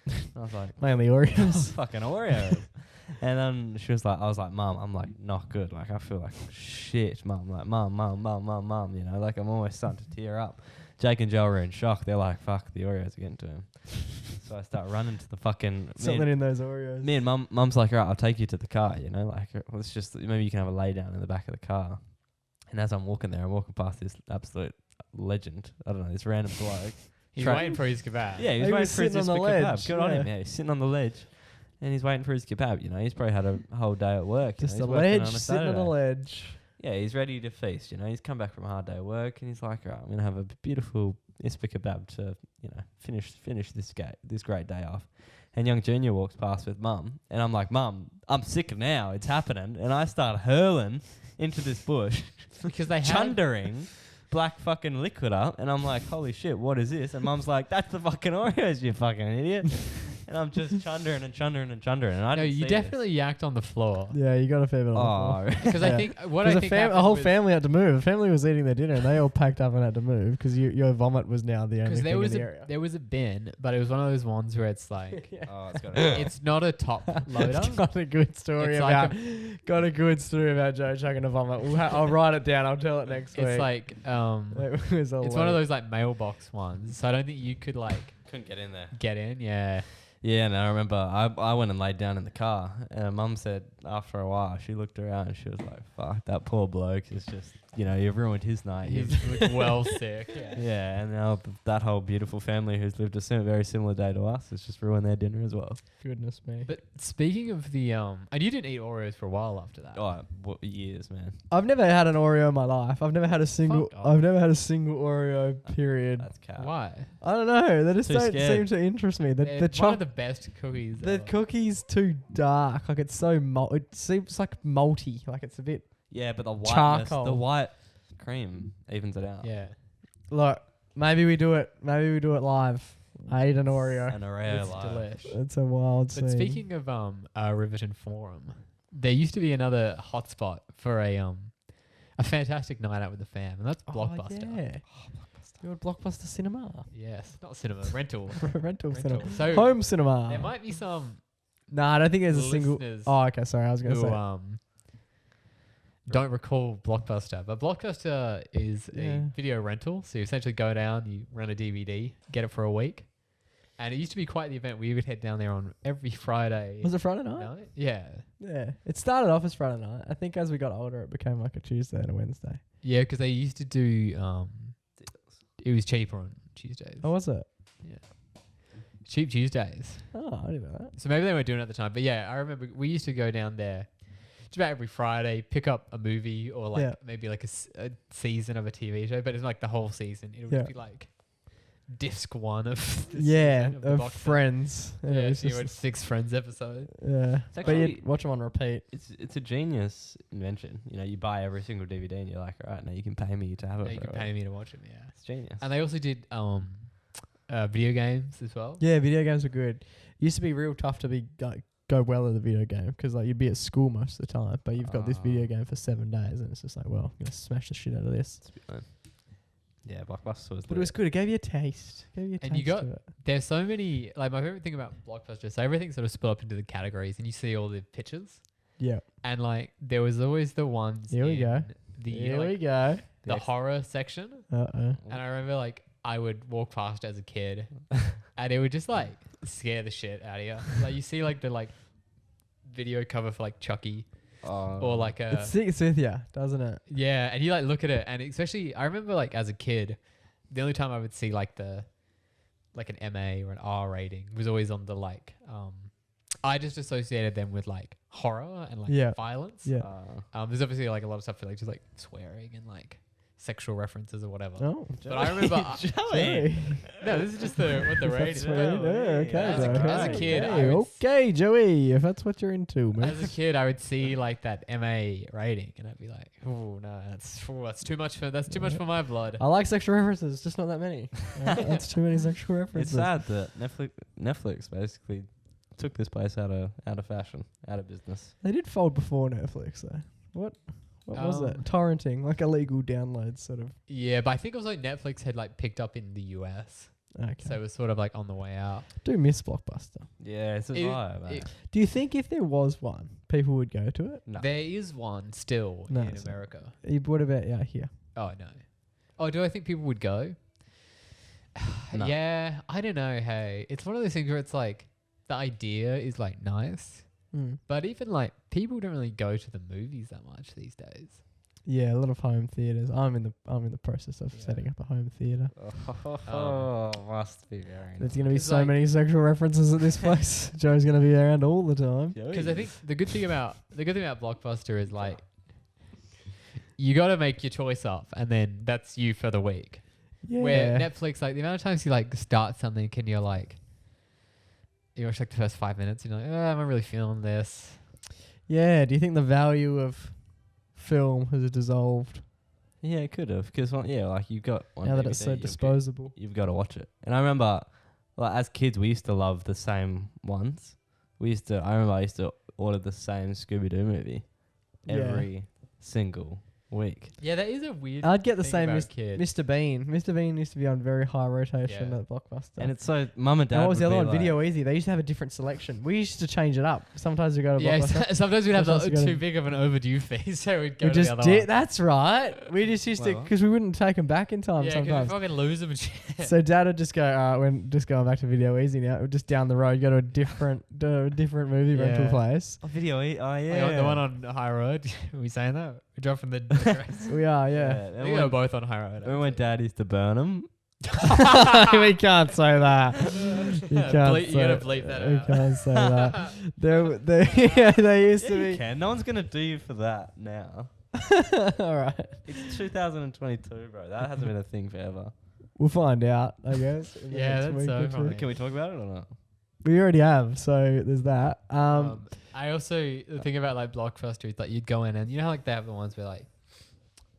And I was like, Mainly Oreos. "Fucking Oreos." And then I was like, "Mum, I'm like not good. Like I feel like shit, Mum. Like Mum. You know, like I'm almost starting to tear up." Jake and Joe are in shock. They're like, "Fuck, the Oreos are getting to him." So I start running to the fucking. Something in those Oreos. Me and Mum's like, "All right, I'll take you to the car. You know, like let's just maybe you can have a lay down in the back of the car." And as I'm walking there, I'm walking past this absolute legend. I don't know, this random bloke. He's Tra- waiting for his kebab. Yeah, he was He waiting was for his sitting on the kebab. ledge, Good on him. yeah. Yeah, he's sitting on the ledge, and he's waiting for his kebab. You know, he's probably had a whole day at work. Just you a know, he's working ledge, on a sitting on a Saturday. ledge. Yeah, he's ready to feast. You know, he's come back from a hard day at work, and he's like, "All right, I'm gonna have a beautiful Ispa kebab to, you know, finish this great day off." And young Junior walks past with Mum, and I'm like, "Mum, I'm sick now. It's happening." And I start hurling into this bush, Because they have chundering black fucking liquid up, and I'm like, "Holy shit, what is this?" And Mum's like, "That's the fucking Oreos, you fucking idiot." And I'm just chundering, and I No, didn't you see definitely yacked on the floor. Yeah, you got a fair bit This. on the floor. Oh, Because I Yeah. think what Because I think a happened whole was- family had to move. A family was eating their dinner and they all packed up and had to move because your vomit was now the only Because thing in the area. there was a bin, but it was one of those ones where it's like oh, it's got it's not a top loader. Got a good story It's about. like Got a good story about Joe chugging a vomit. I'll write it down. I'll tell it next week. It's like It was it's one of those like mailbox ones. So I don't think you could like couldn't get in there. get in. Yeah. Yeah, and I remember I went and laid down in the car, and Mum said after a while she looked around and she was like, "Fuck, that poor bloke is just, you know, you've ruined his night." He's looked well sick. Yeah. Yeah, and now that whole beautiful family who's lived a very similar day to us has just ruined their dinner as well. Goodness me. But speaking of the and you didn't eat Oreos for a while after that. Oh, years, man. I've never had an Oreo in my life. I've never had a single. Fuck off. I've never had a single Oreo. Period. That's cow. Why? I don't know. They just Too don't scared. seem to interest me. They're The one of chocolate. the best cookies. The ever. cookie's too dark. Like it's so it seems like malty. Like it's a bit. Yeah, but the whiteness, Charcoal. the white cream evens it out. Yeah. Look, maybe we do it. Maybe we do it live. I ate an Oreo. An Oreo It's live. delish. It's a wild scene. But speaking of Riverton Forum, there used to be another hotspot for a fantastic night out with the fam, and that's Blockbuster. Oh, yeah. Your Blockbuster cinema. Yes, not cinema, rental. Rental Rental. cinema. So Home cinema. there might be some No, I don't think there's a single. listeners Oh, okay. Sorry, I was gonna who say. don't recall Blockbuster, but Blockbuster is Yeah. a video rental. So you essentially go down, you rent a DVD, get it for a week, and it used to be quite the event. We would head down there on every Friday. Was it Friday night? night? Yeah, Yeah. It started off as Friday night. I think as we got older, it became like a Tuesday and a Wednesday. yeah, because they used to do. It was cheaper on Tuesdays. Oh, was it? Cheap Tuesdays. Oh, I didn't know that. So maybe they weren't doing it at the time. But yeah, I remember we used to go down there just about every Friday, pick up a movie or like Yeah. maybe like a season of a TV show, but it's like the whole season. It would Yeah. just be like disc one of the Yeah, season of the of box set. Friends. Yeah, it was so you just- watch 6 Friends episode. yeah. But actually- you watch them on repeat. It's a genius invention. You know, you buy every single DVD and you're like, all right, now you can pay me to have it. Yeah, you for can a pay week." me to watch them, yeah. It's genius. And they also did video games as well. Yeah, video games are good. It used to be real tough to be go well at the video game because like you'd be at school most of the time, but you've got this video game for 7 days and it's just like, well, I'm gonna smash the shit out of this. It's a bit fun. Yeah, Blockbuster was. But it was good. It gave you a taste. And you got- There's so many, like my favorite thing about Blockbuster, so everything's sort of split up into the categories and you see all the pictures. Yeah. And like there was always the ones Here we in go. the Here like, we go. the horror section. Uh-oh. And I remember like I would walk past as a kid and it would just like scare the shit out of you. Like you see like the like video cover for like Chucky or like It a sticks with you, doesn't it? yeah, and you like look at it and especially I remember like as a kid, the only time I would see like the like an MA or an R rating was always on the like I just associated them with like horror and like Yeah. violence. Yeah. There's obviously like a lot of stuff for like just like swearing and like sexual references or whatever. Oh. But I remember Joey. no, this is just what the rating That's is. what you do. Okay, As a- Joey. as a kid, I Okay, would okay, Joey, if that's what you're into, man. As a kid, I would see like that MA rating, and I'd be like, "Oh no, that's too much for my blood." I like sexual references, just not that many. That's too many sexual It's references. sad that Netflix basically took this place out of fashion, out of business. They did fold before Netflix, though. What was it? Torrenting, like illegal downloads, sort of. Yeah, but I think also Netflix had like picked up in the US, Okay. so it was sort of like on the way out. Do miss Blockbuster. Yeah, it's a It- vibe. Man. Do you think if there was one, people would go to it? No. There is one still No, in it's not. America. What about out here? Oh no. Oh, do I think people would go? No. Yeah, I don't know. Hey, it's one of those things where it's like the idea is like nice, but even like people don't really go to the movies that much these days. Yeah, a lot of home theaters. I'm in the process of Yeah. setting up a home theater. Oh, must be very There's gonna be It's so like- many sexual references at this place. Joe's gonna be around all the time. Because I think the good thing about Blockbuster is like you got to make your choice up, and then that's you for the week. Yeah. Where Netflix, like the amount of times you like start something, and you're like, you watch like the first 5 minutes, and you're like, I'm not really feeling this. Yeah. Do you think the value of film has dissolved Yeah, it could have. Because, like you've got one now that it's DVD, so disposable? You've got to watch it. And I remember, like, as kids, we used to love the same ones. I remember I used to order the same Scooby-Doo movie Yeah. every single week. Yeah, that is a weird. I'd get the thing same about kids. Mr. Bean. Mr. Bean used to be on very high rotation Yeah. at Blockbuster. And it's so, Mum and Dad And what was the would other be one? like- Video Easy. They used to have a different selection. We used to change it up. Sometimes we go to Yeah, Blockbuster. sometimes we'd have Sometimes we go too to- big of an overdue fee, so we'd go We to the just other did. one. That's right. We just used to Well. because we wouldn't take them back in time Yeah, because we sometimes. fucking lose them and shit. So Dad would just go, we're just going back to Video Easy now. Just down the road, go to a different movie rental Yeah. place. Oh, Video E. Oh, Like, yeah. the one on High Road. Are we saying that? We drove from the address. We are, yeah. I And think they were both on High Road. Remember when Dad used to burn them? We can't say that. You can't You say, gotta bleep that we out. can't say that. They used Yeah, to you be. can. No one's going to do you for that now. All right. It's 2022, bro. That hasn't been a thing forever. We'll find out, I guess. in the Yeah, next that's week so or two. funny. Can we talk about it or not? We already have, so there's that. I also the thing about like Blockbuster is like you'd go in and you know how like they have the ones where like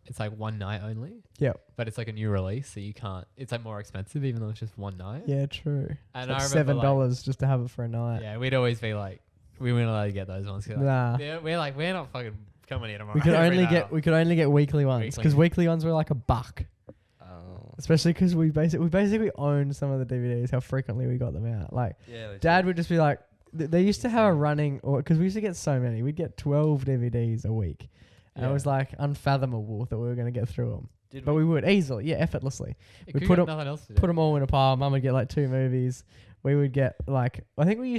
it's like one night only. Yep. But it's like a new release, so you can't. It's like more expensive even though it's just one night. Yeah, true. And It's I like remember $7 just to have it for a night. yeah, we'd always be like, we weren't allowed to get those ones. 'Cause, like, Nah. we're not fucking coming here tomorrow. We could every only night. get weekly ones because weekly ones were like $1. Oh. Especially because we basically owned some of the DVDs. How frequently we got them out. Like Yeah. Dad would just be like, They used to have a running, or because we used to get so many, we'd get 12 DVDs a week, and it was like unfathomable that we were going to get through them. But we would easily, effortlessly. We put them all in a pile. Mum would get like 2 movies. We would get like, I think there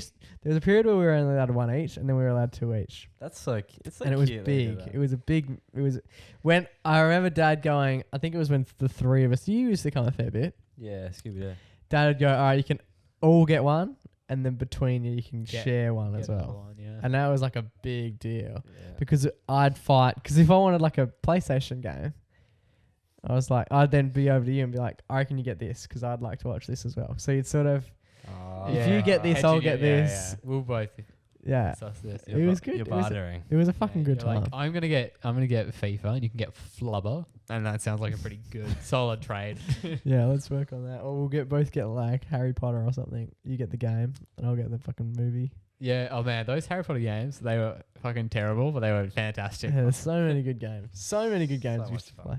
was a period where we were only allowed 1 each, and then we were allowed 2 each. That's so cute. It's so And it was cute big. It was when I remember Dad going, I think it was when the 3 of us, you used to come a fair bit. Yeah, Scooby-Doo. Dad would go, all right, you can all get one, and then between you can share one as well. And that was like a big deal because I'd fight, because if I wanted like a PlayStation game, I was like, I'd then be over to you and be like, I reckon you get this because I'd like to watch this as well. So you'd sort of, if you get this, I'll get this. We'll both. Yeah. This. It was good. You're bartering. It was a fucking good time. Like, I'm gonna get FIFA, and you can get Flubber, and that sounds like a pretty good, solid trade. Yeah, let's work on that. Or we'll both get like Harry Potter or something. You get the game, and I'll get the fucking movie. Yeah. Oh man, those Harry Potter games, they were fucking terrible, but they were fantastic. Yeah, there's so many good games. So many good games we used to play.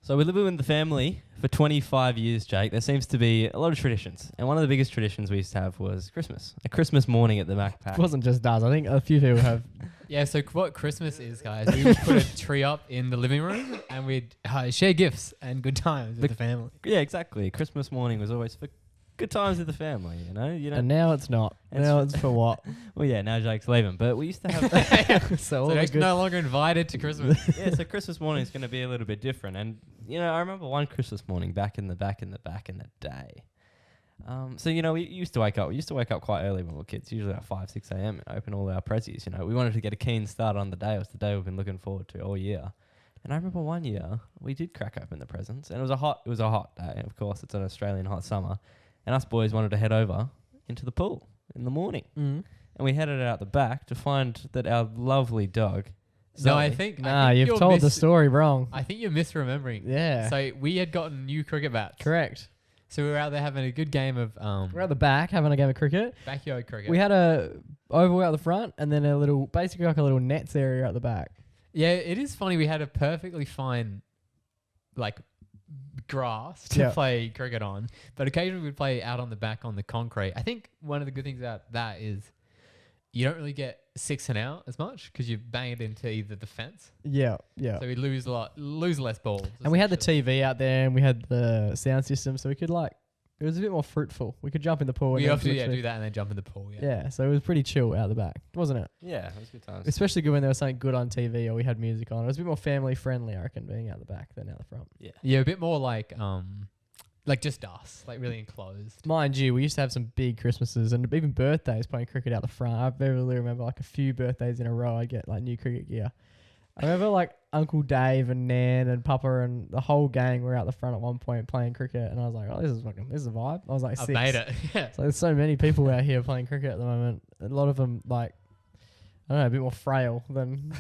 So we live with the family for 25 years, Jake. There seems to be a lot of traditions. And one of the biggest traditions we used to have was Christmas. A Christmas morning at the MacPack. It wasn't just us. I think a few people have. Yeah, so what Christmas is, guys, we would put a tree up in the living room, and we'd share gifts and good times with the family. Yeah, exactly. Christmas morning was always for good times with the family, you know? And now it's not. Now it's for what? Well, yeah, now Jake's leaving. But we used to have... so Jake's no longer invited to Christmas. Yeah, so Christmas morning is going to be a little bit different. And, you know, I remember one Christmas morning back in the day. So, you know, we used to wake up quite early when we were kids, usually at 5, 6 a.m. and open all our prezzies. You know, we wanted to get a keen start on the day. It was the day we've been looking forward to all year. And I remember one year we did crack open the presents, and it was a hot day. Of course, it's an Australian hot summer. And us boys wanted to head over into the pool in the morning. And we headed out the back to find that our lovely dog... No, I think you've told the story wrong. I think you're misremembering. Yeah. So we had gotten new cricket bats. Correct. So we were out there having a good game of... we're at the back having a game of cricket. Backyard cricket. We had a oval out the front and then basically like a little nets area at the back. Yeah, it is funny. We had a perfectly fine, like... grass to play cricket on, but occasionally we'd play out on the back on the concrete. I think one of the good things about that is you don't really get 6 and out as much because you bang it into either the fence. Yeah. So we lose less balls. And we had the TV out there and we had the sound system, so we could it was a bit more fruitful. We could jump in the pool. We have to do that and then jump in the pool. Yeah, so it was pretty chill out the back, wasn't it? Yeah, it was good times. Especially good when there was something good on TV or we had music on. It was a bit more family friendly, I reckon, being out the back than out the front. Yeah, a bit more like just us, like really enclosed. Mind you, we used to have some big Christmases and even birthdays playing cricket out the front. I vividly remember like a few birthdays in a row I'd get like new cricket gear. I remember like Uncle Dave and Nan and Papa and the whole gang were out the front at one point playing cricket, and I was like, oh, this is a vibe. I was like 6. I made it. Yeah. So there's so many people out here playing cricket at the moment. A lot of them like, I don't know, a bit more frail than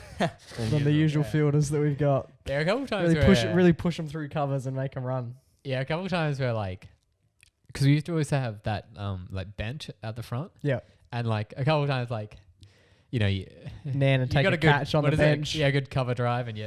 the usual fielders that we've got. There are a couple of times really push them through covers and make them run. Yeah, a couple of times where like, because we used to always have that like bench at the front. Yeah. And like a couple of times like, you know, Nan and take a catch on the bench. Yeah, good cover drive and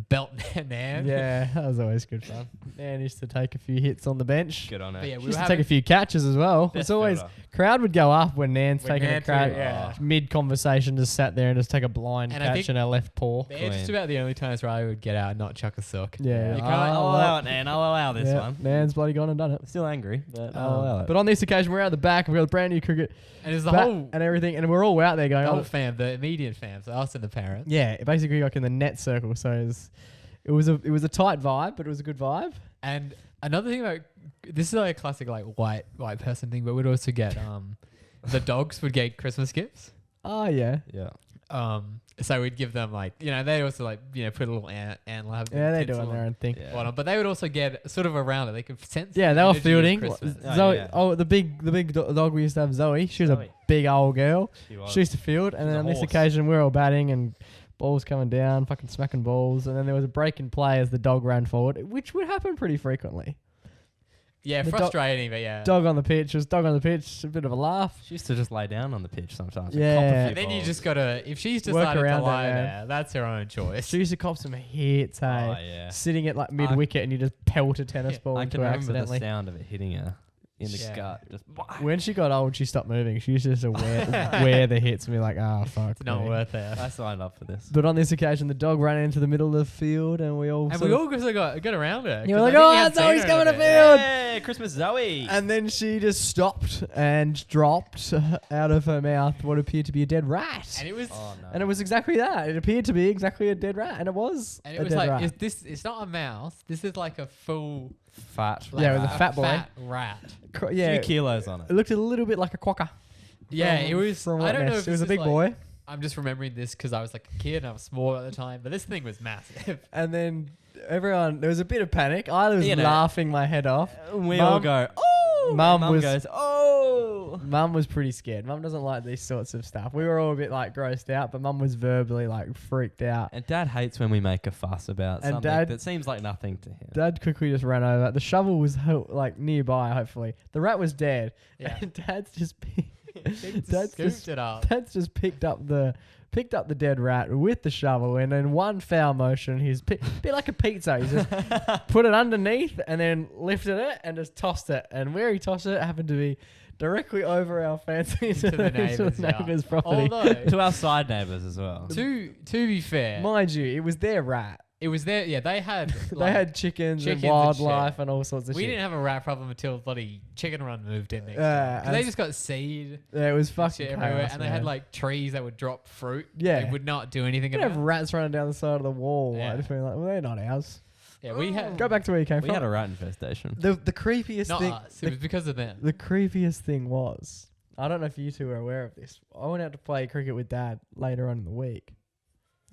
belt Nan. Yeah, that was always good fun. Nan used to take a few hits on the bench. Good on her. Yeah, we used to take a few catches as well. It's always crowd would go up when Nan's taking a catch. Mid conversation, just sat there and just take a blind catch in her left paw. It's just about the only times where I would get out and not chuck a sook. Yeah, I'll allow it, Nan. I'll allow this one. Nan's bloody gone and done it. Still angry, but I'll allow it. But on this occasion, we're out the back and we've got a brand new cricket and there's the whole and everything, and we're all out there going. The whole fam, the immediate fam, so us and the parents. Yeah, basically like in the net circle. So it was a tight vibe, but it was a good vibe. And another thing about this is like a classic like white person thing, but we'd also get the dogs would get Christmas gifts. Oh yeah. Yeah. So we'd give them like, you know, they also like, you know, put a little antler. Yeah, they're doing their own thing. Yeah. But they would also get sort of around it. They could sense. Yeah, they were fielding. Zoe, the big dog we used to have, Zoe. She was a big old girl. She used to field, and then on this occasion we were all batting and balls coming down, fucking smacking balls, and then there was a break in play as the dog ran forward, which would happen pretty frequently. Yeah, The frustrating, but yeah. Dog on the pitch. It was dog on the pitch. A bit of a laugh. She used to just lay down on the pitch sometimes. and Yeah. cop a few And then you balls. just gotta, if she's Work decided to around lie that, man. there, that's her own choice. She used to cop some hits, hey. Oh, yeah. Sitting at like mid wicket and you just pelt a tennis ball I into can her remember the accidentally. sound of it hitting her in the Yeah. gut. Just When she got old, she stopped moving. She used to just wear the hits and be like, oh, fuck. It's not me." worth it. I signed up for this. But on this occasion, the dog ran into the middle of the field and we all And sort we of- all just got around her. You 'cause were I like, think oh, we hadn't Zoe's seen her coming in a to bit. field. Hey, Christmas Zoe. And then she just stopped and dropped out of her mouth what appeared to be a dead rat. And it was, Oh, no. And it was exactly that. It appeared to be exactly a dead rat, and it was. and it a was dead like, rat. it's not a mouse. This is like a full, fat. Yeah, it was a rat. fat boy. fat rat. Yeah, Few kilos on it it. looked a little bit like a quokka. Yeah, from- it was. From I don't know Wetness. if It was this a big is like- boy, I'm just remembering this because I was like a kid and I was small at the time, but this thing was massive. and then everyone. There was a bit of panic. I was You know. laughing my head off. We Mum- all go, oh! Mum Mum was- goes, oh! Mum was pretty scared. Mum doesn't like these sorts of stuff. We were all a bit like grossed out, but Mum was verbally like freaked out. And Dad hates when we make a fuss about And something Dad- that seems like nothing to him. Dad quickly just ran over. The shovel was like nearby. Hopefully, the rat was dead. Yeah. And Dad's just. Scooped Dad's just it up. Dad's just picked up the dead rat with the shovel, and in one foul motion, he's bit like a pizza. He's just put it underneath and then lifted it and just tossed it. And where he tossed it happened to be directly over our fence into the neighbour's yard. neighbour's property. Although, To our side neighbours as well. to be fair, Mind you, it was their rat. it was there. Yeah, they had. They like, had chickens and chickens and wildlife shit. and all sorts of we shit. didn't have a rat problem until bloody Chicken Run moved in next. Yeah, Because they and- just got seed Yeah, it was and fucking shit everywhere, chaos, and they had man. like trees that would drop fruit. Yeah. they would not do anything You could have about. rats running down the side of the wall. Yeah. Like, just being like, well, they're not ours. Yeah, we had. Go back to where you came We from. had a rat infestation. The creepiest Not thing. us. It was because of them. The creepiest thing was, I don't know if you two are aware of this. I went out to play cricket with Dad later on in the week.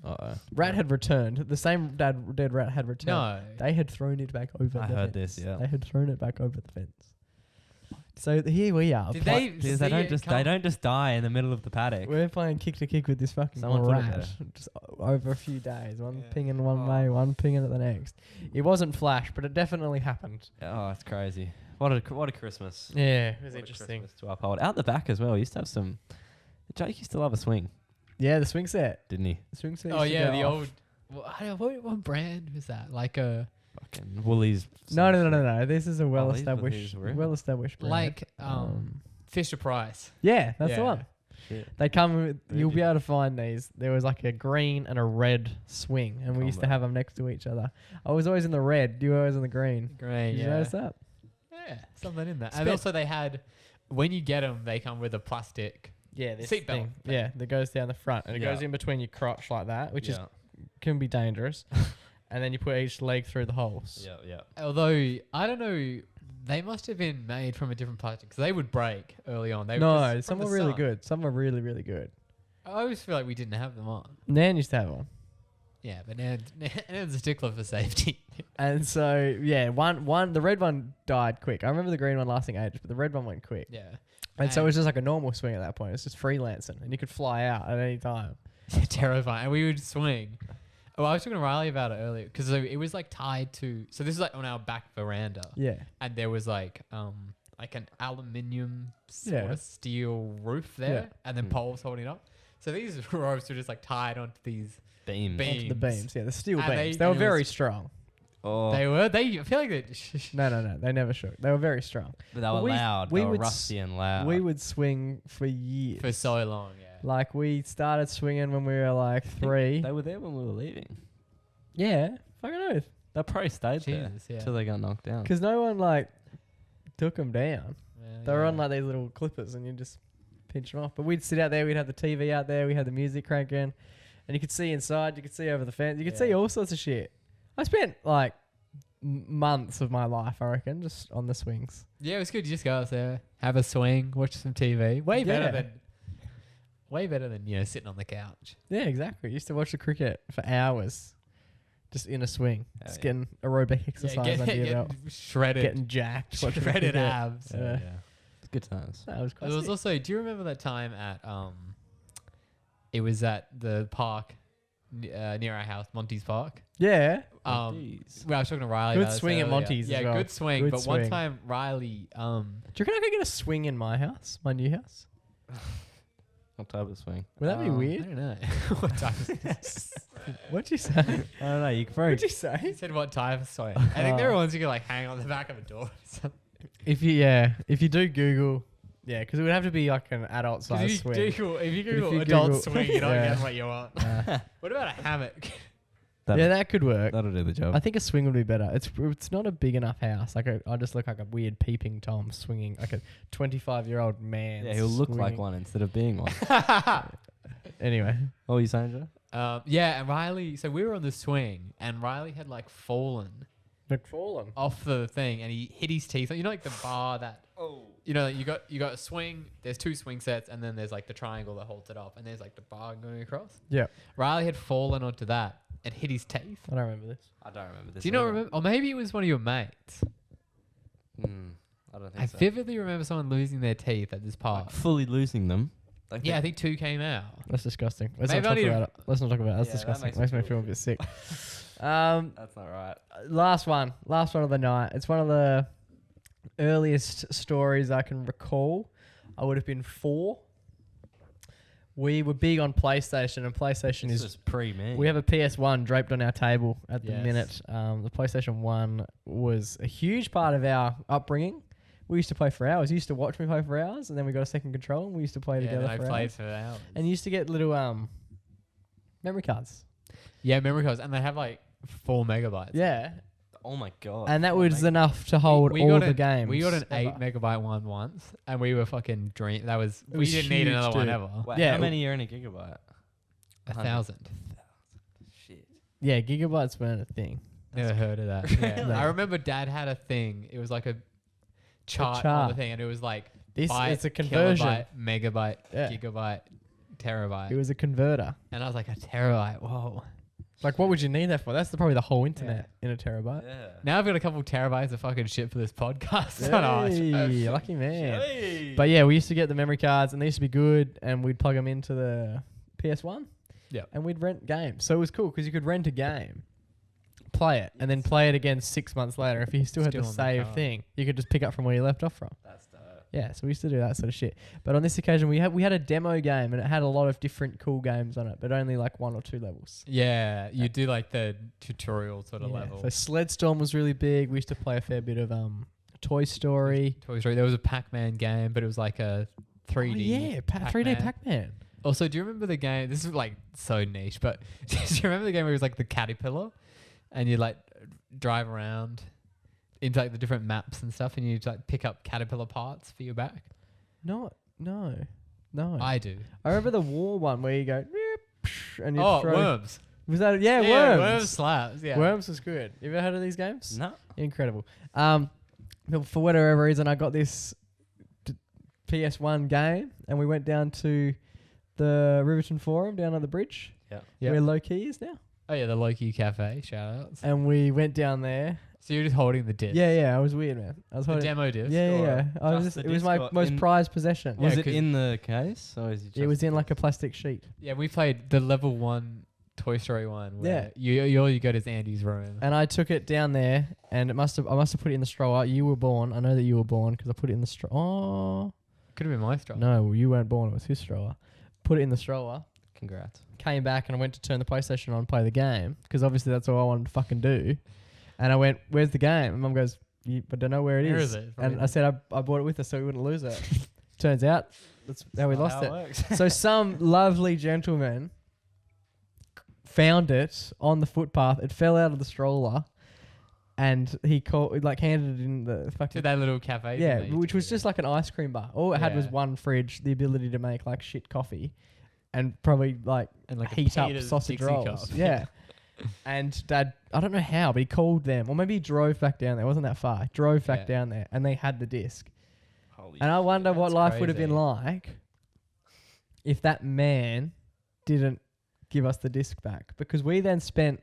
Uh-oh. Rat had returned. The same dead rat had returned. No. They had thrown it back over I the heard fence. this, yeah. They had thrown it back over the fence. So here we are. Did they? Because see they don't it just come? they don't just die in the middle of the paddock. We're playing kick to kick with this fucking Someone put it rat just over a few days. One Yeah. pinging one Oh. way, one pinging at the next. It wasn't flash, but it definitely happened. Oh, it's crazy. What a Christmas. Yeah, it was What a interesting. Christmas to uphold. Out the back as well. We used to have some. Jake used to love a swing, Yeah, the swing set. didn't he? The swing set. Oh used to yeah, go the off. old. Well, I don't know, what brand was that? Like a Fucking Woolies. No. This is a these were well-established brand. like Fisher Price. Yeah, that's Yeah. the one. Shit. They come with, you'll be Maybe. able to find these. There was like a green and a red swing, and we used to Combo. have them next to each other. I was always in the red, you were always in the green. Great. Did you Yeah. notice that? Yeah, something in that. Spit. And also they had, when you get them, they come with a plastic. Yeah, this Seatbelt thing. thing. Yeah, that goes down the front, and it Yeah. goes in between your crotch like that, which is Yeah. can be dangerous. And then you put each leg through the holes. Yeah. Although I don't know, they must have been made from a different plastic because they would break early on. They No, were just some from were the really sun. good. Some were really, really good. I always feel like we didn't have them on. Nan used to have one. Yeah, but Nan's a stickler for safety. And so yeah, the red one died quick. I remember the green one lasting ages, but the red one went quick. Yeah. And so it was just like a normal swing at that point. It's just freelancing, and you could fly out at any time. Terrifying. And we would swing. Oh, I was talking to Riley about it earlier because it was like tied to. So this is like on our back veranda, Yeah. and there was like an aluminium sort Yeah. of steel roof there, Yeah. and then Hmm. poles holding it up. So these ropes were just like tied onto these. Beams. Beams. The beams, yeah, the steel And beams. they- They were and it very was- strong. Oh, They. I feel like they. No, they never shook. They were very strong. but they were we- loud. we They were would rusty and loud. We would swing for years. for so long. Yeah. Like we started swinging when we were like 3. They were there when we were leaving. Yeah, fucking oath. They probably stayed Jesus, there yeah. till they got knocked down. Because no one like took them down. Yeah, They were on yeah. like these little clippers, and you just pinch them off. But we'd sit out there. We'd have the TV out there. We had the music cranking, and you could see inside. You could see over the fence. You could see Yeah. all sorts of shit. I spent like months of my life, I reckon, just on the swings. Yeah, it was good. You just go out there, have a swing, watch some TV. Way Yeah. better than sitting on the couch. Yeah, exactly. Used to watch the cricket for hours, just in a swing, Hell just yeah. getting aerobic exercise under your belt, shredded, getting jacked, watching the shredded cricket. abs. Yeah. Yeah. It's good times. That was There quite was sick. also. Do you remember that time at it was at the park near our house, Monty's Park. Yeah. Jeez. Well, I was talking to Riley. Good about this swing at earlier. Monty's as Yeah, well. good swing. Good But one swing. time, Riley. Do you reckon I could get a swing in my house, my new house? What type of swing? Would that be I weird? don't know. What type of What'd you say? I don't know. You can probably What'd you say? He said what type of swing? I think there are ones you can like hang on the back of a door. If you do Google, because it would have to be like an adult size swing. if you Google you adult Google- swing, you don't Yeah. get what you want. What about a hammock? Yeah, that could work. That'll do the job. I think a swing would be better. It's not a big enough house. Like I just look like a weird peeping Tom swinging like a 25-year-old man. Yeah, he'll look like swinging. one instead of being one. Anyway, What were you saying, Joe? Yeah, and Riley. So we were on the swing, and Riley had like fallen McFarlane. off the thing, and he hit his teeth. You know, like the bar that. Oh. You know, you got a swing. There's 2 swing sets, and then there's like the triangle that holds it off, and there's like the bar going across. Yeah, Riley had fallen onto that and hit his teeth. I don't remember this. I don't remember this. Do you not remember? Or maybe it was one of your mates. I don't think I so. vividly remember someone losing their teeth at this Like park. fully losing them. Like Yeah, I think 2 came out. That's disgusting. Let's Maybe not I talk need about it. Let's not talk about it. That's Yeah, that disgusting. makes Makes me me feel a feel bit sick. that's not right. Last one of the night. It's one of the earliest stories I can recall. I would have been 4. We were big on PlayStation, and PlayStation This is. is pre-me. We have a PS1 draped on our table at the Yes. minute. The PlayStation 1 was a huge part of our upbringing. We used to play for hours. You used to watch me play for hours, and then we got a second controller, and we used to play Yeah, together I for played hours. for hours. And you used to get little memory cards. Yeah, memory cards, and they have like 4 megabytes. Yeah. Oh my god. And that Oh was my- enough to hold We all got the an- games. We got an ever. 8 megabyte one once, and we were fucking dream. That was. It We was didn't need huge, another one dude. ever. Wait, Yeah, how it- many are in a gigabyte? 1,000. Shit. Yeah, gigabytes weren't a thing. Never heard of that. Yeah. No. I remember Dad had a thing. It was like a chart on chart. the thing, and it was like This byte, it's a conversion. kilobyte, megabyte, Yeah. gigabyte, terabyte. It was a converter. And I was like, a terabyte. Whoa. Like, what would you need that for? That's probably the whole internet in a terabyte. Yeah. Now I've got a couple terabytes of fucking shit for this podcast. I know. Hey, lucky man. Hey. But yeah, we used to get the memory cards, and they used to be good, and we'd plug them into the PS1. Yep. And we'd rent games. So it was cool because you could rent a game, play it, and then play it again 6 months later. If you still had the Still on the save card. thing, you could just pick up from where you left off from. That's dope. Yeah, so we used to do that sort of shit. But on this occasion, we had a demo game, and it had a lot of different cool games on it, but only like 1 or 2 levels. Yeah, you do like the tutorial sort of Yeah, level. so Sledstorm was really big. We used to play a fair bit of Toy Story. Toy Story. There was a Pac-Man game, but it was like a 3D. Oh, yeah, 3D Pac-Man. Also, do you remember the game? This is like so niche, but do you remember the game where it was like the caterpillar, and you like drive around into like the different maps and stuff, and you like pick up caterpillar parts for your back? No. I do. I remember the war one where you go and you Oh, throw. Worms. Was that Worms? Worms slaps. Yeah. Worms was good. You ever heard of these games? No. Incredible. But for whatever reason, I got this PS1 game, and we went down to the Riverton Forum down on the bridge, Yeah. where Low Key is now, Oh yeah, the Loki Cafe. Shout outs. and we went down there. So you're just holding the disc. Yeah, I was weird, man. I was The holding. demo disc. Yeah. or- I was just just, the it was disc my or most in- prized possession. Was Yeah, it 'cause- in the case? Or is it just It was in like a plastic sheet. Yeah, we played the level 1 Toy Story one. Where you all you got is Andy's room. And I took it down there, and I must have put it in the stroller. You were born. I know that you were born because I put it in the stroller. Oh Could have been my stroller. no, you weren't born. It was his stroller. Put it in the stroller. Congrats. Came back and I went to turn the PlayStation on and play the game because obviously that's all I wanted to fucking do. And I went, "Where's the game?" And Mum goes, "I don't know where it Where is." is it? And I said I bought it with us so we wouldn't lose it. Turns out that's how we lost it. So some lovely gentleman found it on the footpath. It fell out of the stroller, and he handed it in the To fucking that little cafe. yeah, thing that you which do was there. just like an ice cream bar. All it had was Yeah. one fridge, the ability to make like shit coffee, and probably like and like a heat up Peter's sausage Dixie rolls. cup. Yeah. And Dad, I don't know how, but he called them, or maybe he drove back down there. It wasn't that far. Drove back Yeah. down there, and they had the disc. Holy And I wonder what That's life would have crazy. been like if that man didn't give us the disc back, because we then spent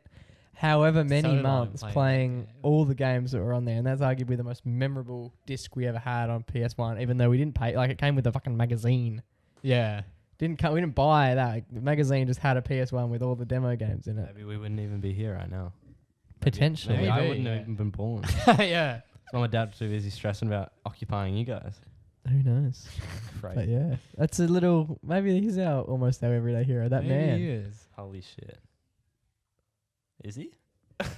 however many So long months playing playing that game. all the games that were on there, and that's arguably the most memorable disc we ever had on PS1. Even though we didn't pay, like it came with a fucking magazine. Yeah. We didn't buy that. The magazine just had a PS1 with all the demo games in it. Maybe we wouldn't even be here right now. Potentially. Maybe I Maybe, wouldn't yeah. have even been born. Yeah. My dad's too busy stressing about occupying you guys. Who knows? Crazy. But yeah, that's a little. Maybe he's almost our everyday hero. That Maybe man. he is. Holy shit. Is he?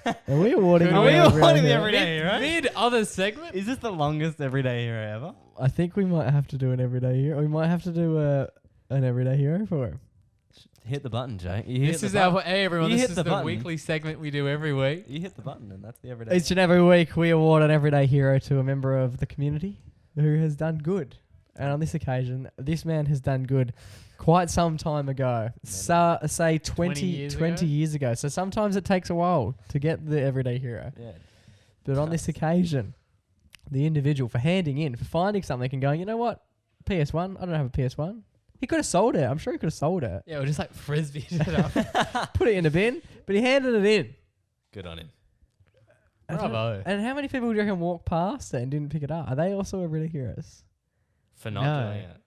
Are we awarding Could him we our award him hero? everyday hero? Mid other segment? Is this the longest everyday hero ever? I think we might have to do an everyday hero. We might have to do an everyday hero for him. Hit the button, Jay. This is our hey everyone. You This hit is the the button. weekly segment we do every week. You hit the button, and that's the everyday. Each and every week, we award an everyday hero to a member of the community who has done good. And on this occasion, this man has done good quite some time ago. So, say 20 years ago. So sometimes it takes a while to get the everyday hero. Yeah. But on this occasion, the individual for finding something and going, you know what? PS1, I don't have a PS1. He could have sold it. I'm sure he could have sold it. Yeah, we're just like frisbee it up. Put it in the bin, but he handed it in. Good on him. Bravo. And how many people do you reckon walked past it and didn't pick it up? Are they also everyday heroes? For not No. doing it.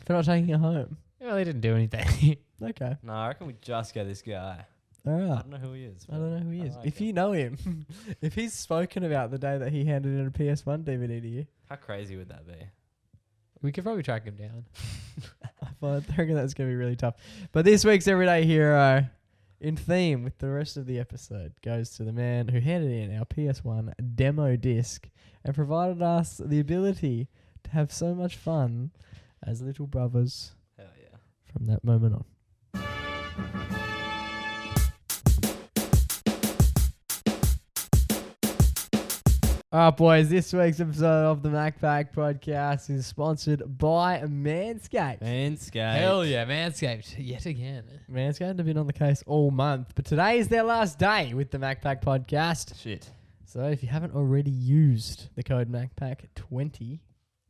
For not taking it home? Well, they didn't do anything. Okay. No, I reckon we just get this guy. All I right. don't know who he is. I don't know who he I is. like If him. you know him, if he's spoken about the day that he handed in a PS1 DVD to you, How crazy would that be? We could probably track him down. I reckon that's going to be really tough. But this week's Everyday Hero, in theme with the rest of the episode, goes to the man who handed in our PS1 demo disc and provided us the ability to have so much fun as little brothers Hell yeah. from that moment on. Alright, boys, this week's episode of the MacPack podcast is sponsored by Manscaped. Manscaped. Hell yeah, Manscaped yet again. Manscaped have been on the case all month, but today is their last day with the MacPack podcast. Shit. So if you haven't already used the code MacPack20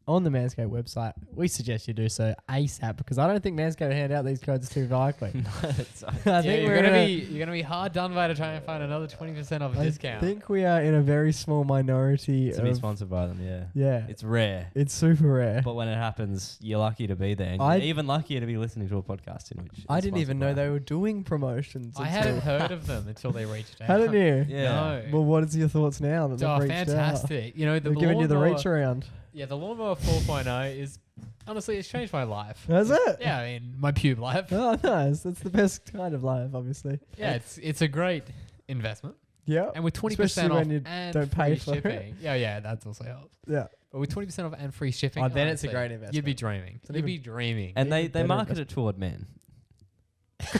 on the Manscaped website, we suggest you do so ASAP because I don't think Manscaped hand out these codes too likely. No, it's I Yeah, think you're we're gonna be hard done by to try and find another 20% off a I discount. think we are in a very small minority to be of, sponsored by them, yeah. yeah, It's rare. it's super rare. But when it happens, you're lucky to be there. And I- you're even luckier to be listening to a podcast in which I it's didn't even sponsored know by they were doing promotions. I until- hadn't heard of them until they reached out. Hadn't you? Yeah. No. Well, what is your thoughts now that Oh, they've reached fantastic. You know, out? the They're giving you the lawnmower- reach around. Yeah, the Lawnmower 4.0 is, honestly, it's changed my life. Has it? Yeah, I mean, my pube life. Oh, nice. That's the best kind of life, obviously. Yeah, it's a great investment. Yeah. And with 20% Especially off when you and don't free pay for it. shipping. Yeah, that also helps. Yeah. But with 20% off and free shipping, Oh, then it's a honestly, great investment. You'd be dreaming. an You'd be even- dreaming. And they Better market it toward men.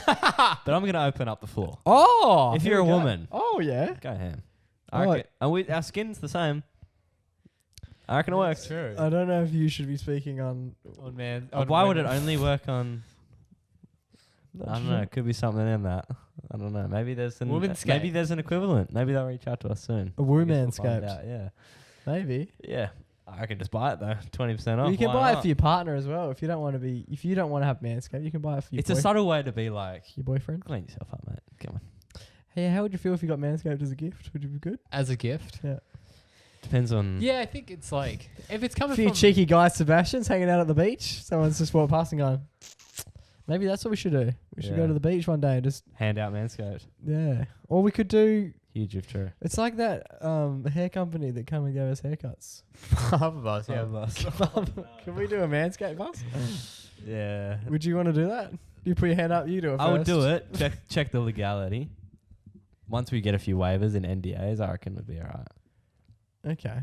But I'm going to open up the floor. Oh! If here you're a we go. woman. Oh, yeah. Go ham. Oh, I reckon, and our skin's the same. I reckon it works. True. I don't know if you should be speaking on... On man. Why would it only work on... Not I don't sure. know. It could be something in that. I don't know. Maybe there's an Womanscape. maybe there's an equivalent. Maybe they'll reach out to us soon. A I guess we'll find Womanscaped. out, Yeah. Maybe. Yeah. I can just buy it though. 20% off. You can Why buy it not? for your partner as well. If you don't want to have Manscaped, you can buy it for your It's a subtle way to be like, your boyfriend. clean yourself up, mate. Come on. Hey, how would you feel if you got Manscaped as a gift? Would you be good? As a gift? Depends on. Yeah, I think it's like, if it's coming A few from... cheeky guys, Sebastian's hanging out at the beach. Someone's just walked past and gone, maybe that's what we should do. We should Yeah. go to the beach one day and just, Hand out Manscaped. yeah. Or we could do, Huge if true. it's like that hair company that come and gave us haircuts. Bus, yeah. Can we do a Manscaped bus? Yeah. Would you want to do that? You put your hand up, you do it I would do first. it. Check the legality. Once we get a few waivers and NDAs, I reckon we'd be alright. Okay.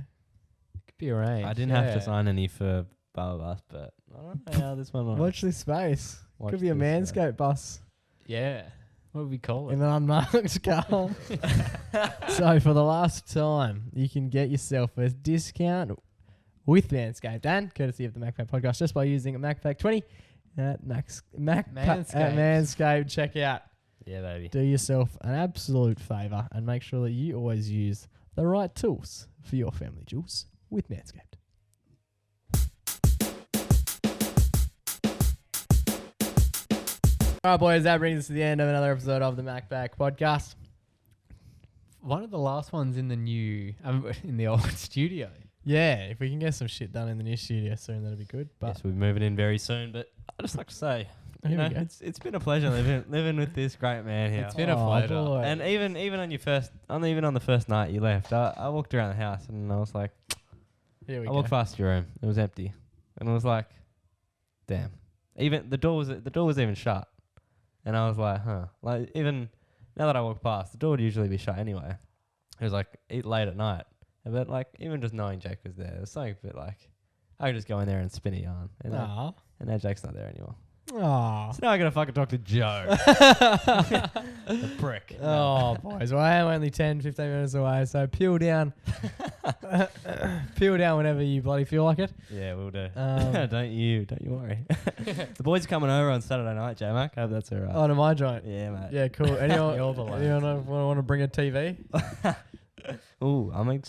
Could be arranged. I didn't have to sign any for blah blah blah, but I don't know how this one went. Watch this space. Watch Could be a this, Manscaped bus Yeah. What would we call it? in an unmarked car. So for the last time, you can get yourself a discount with Manscaped and courtesy of the MacPack podcast just by using MacPack20 at Manscaped. Check out. Yeah, baby. Do yourself an absolute favour and make sure that you always use the right tools for your family jewels with Manscaped. All right, boys, that brings us to the end of another episode of the MacPack podcast. One of the last ones in the new, in the old studio. Yeah, if we can get some shit done in the new studio soon, that'd be good. But Yes, we're moving in very soon, but I'd just like to say, you Here we know, go. it's been a pleasure living with this great man here. It's been a pleasure. boy. And even on the first night you left, I walked around the house and I was like, Here we I go. walked past your room. It was empty, and I was like, damn. Even the door was even shut, and I was like, huh. Like even now that I walk past, the door would usually be shut anyway. It was like late at night, but like even just knowing Jake was there, there's something a bit like I could just go in there and spin a yarn, and Aw. now Jake's not there anymore. Aw. So now I gotta fucking talk to Joe, the prick. Oh, boys. Well, I am only 10, 15 minutes away, so peel down. Peel down whenever you bloody feel like it. Yeah, we'll do. Um, don't you worry. The boys are coming over on Saturday night, JMac. Hope that's alright. Oh, to my joint. Yeah, mate. Yeah, cool. Anyone You're the want to bring a TV? Ooh, I mean,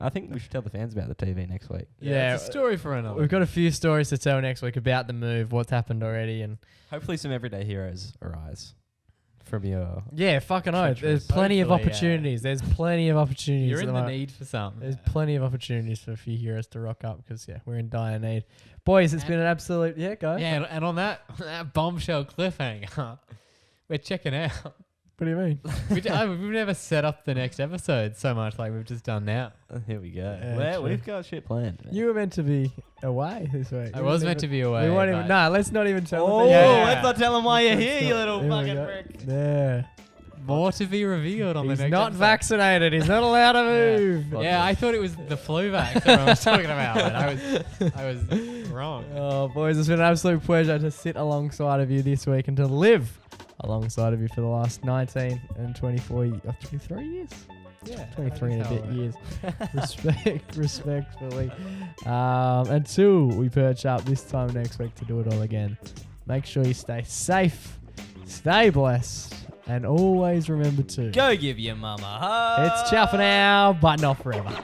I think we should tell the fans about the TV next week. Yeah, it's a story for another. We've got a few stories to tell next week about the move, what's happened already, and Hopefully, some everyday heroes arise from your. yeah, fucking oath. There's Treacherous. plenty of Hopefully, yeah. opportunities. There's plenty of opportunities. You're at in the the moment. need for something. There's plenty of opportunities for a few heroes to rock up because we're in dire need. Boys, it's been an absolute go. Yeah, and on that bombshell cliffhanger, we're checking out. What do you mean? We've never set up the next episode so much like we've just done now. Here we go. Yeah, Well, true. we've got shit planned. man. You were meant to be away this week. I was meant to be away. We won't even. but- No, let's not even tell Oh, them. Yeah. let's not tell them why you're here, you little Here we fucking go. prick. Yeah. More to be revealed on He's the next not episode. vaccinated. He's not allowed to move. Yeah, I thought it was the flu vax that I was talking about. But I was wrong. Oh, boys, it's been an absolute pleasure to sit alongside of you this week and to live alongside of you for the last 19 and 23 years? Yeah, 23 and a bit how- years. Respectfully. Until we perch up this time next week to do it all again, make sure you stay safe, stay blessed, and always remember to... Go give your mama a hug. It's ciao for now, but not forever.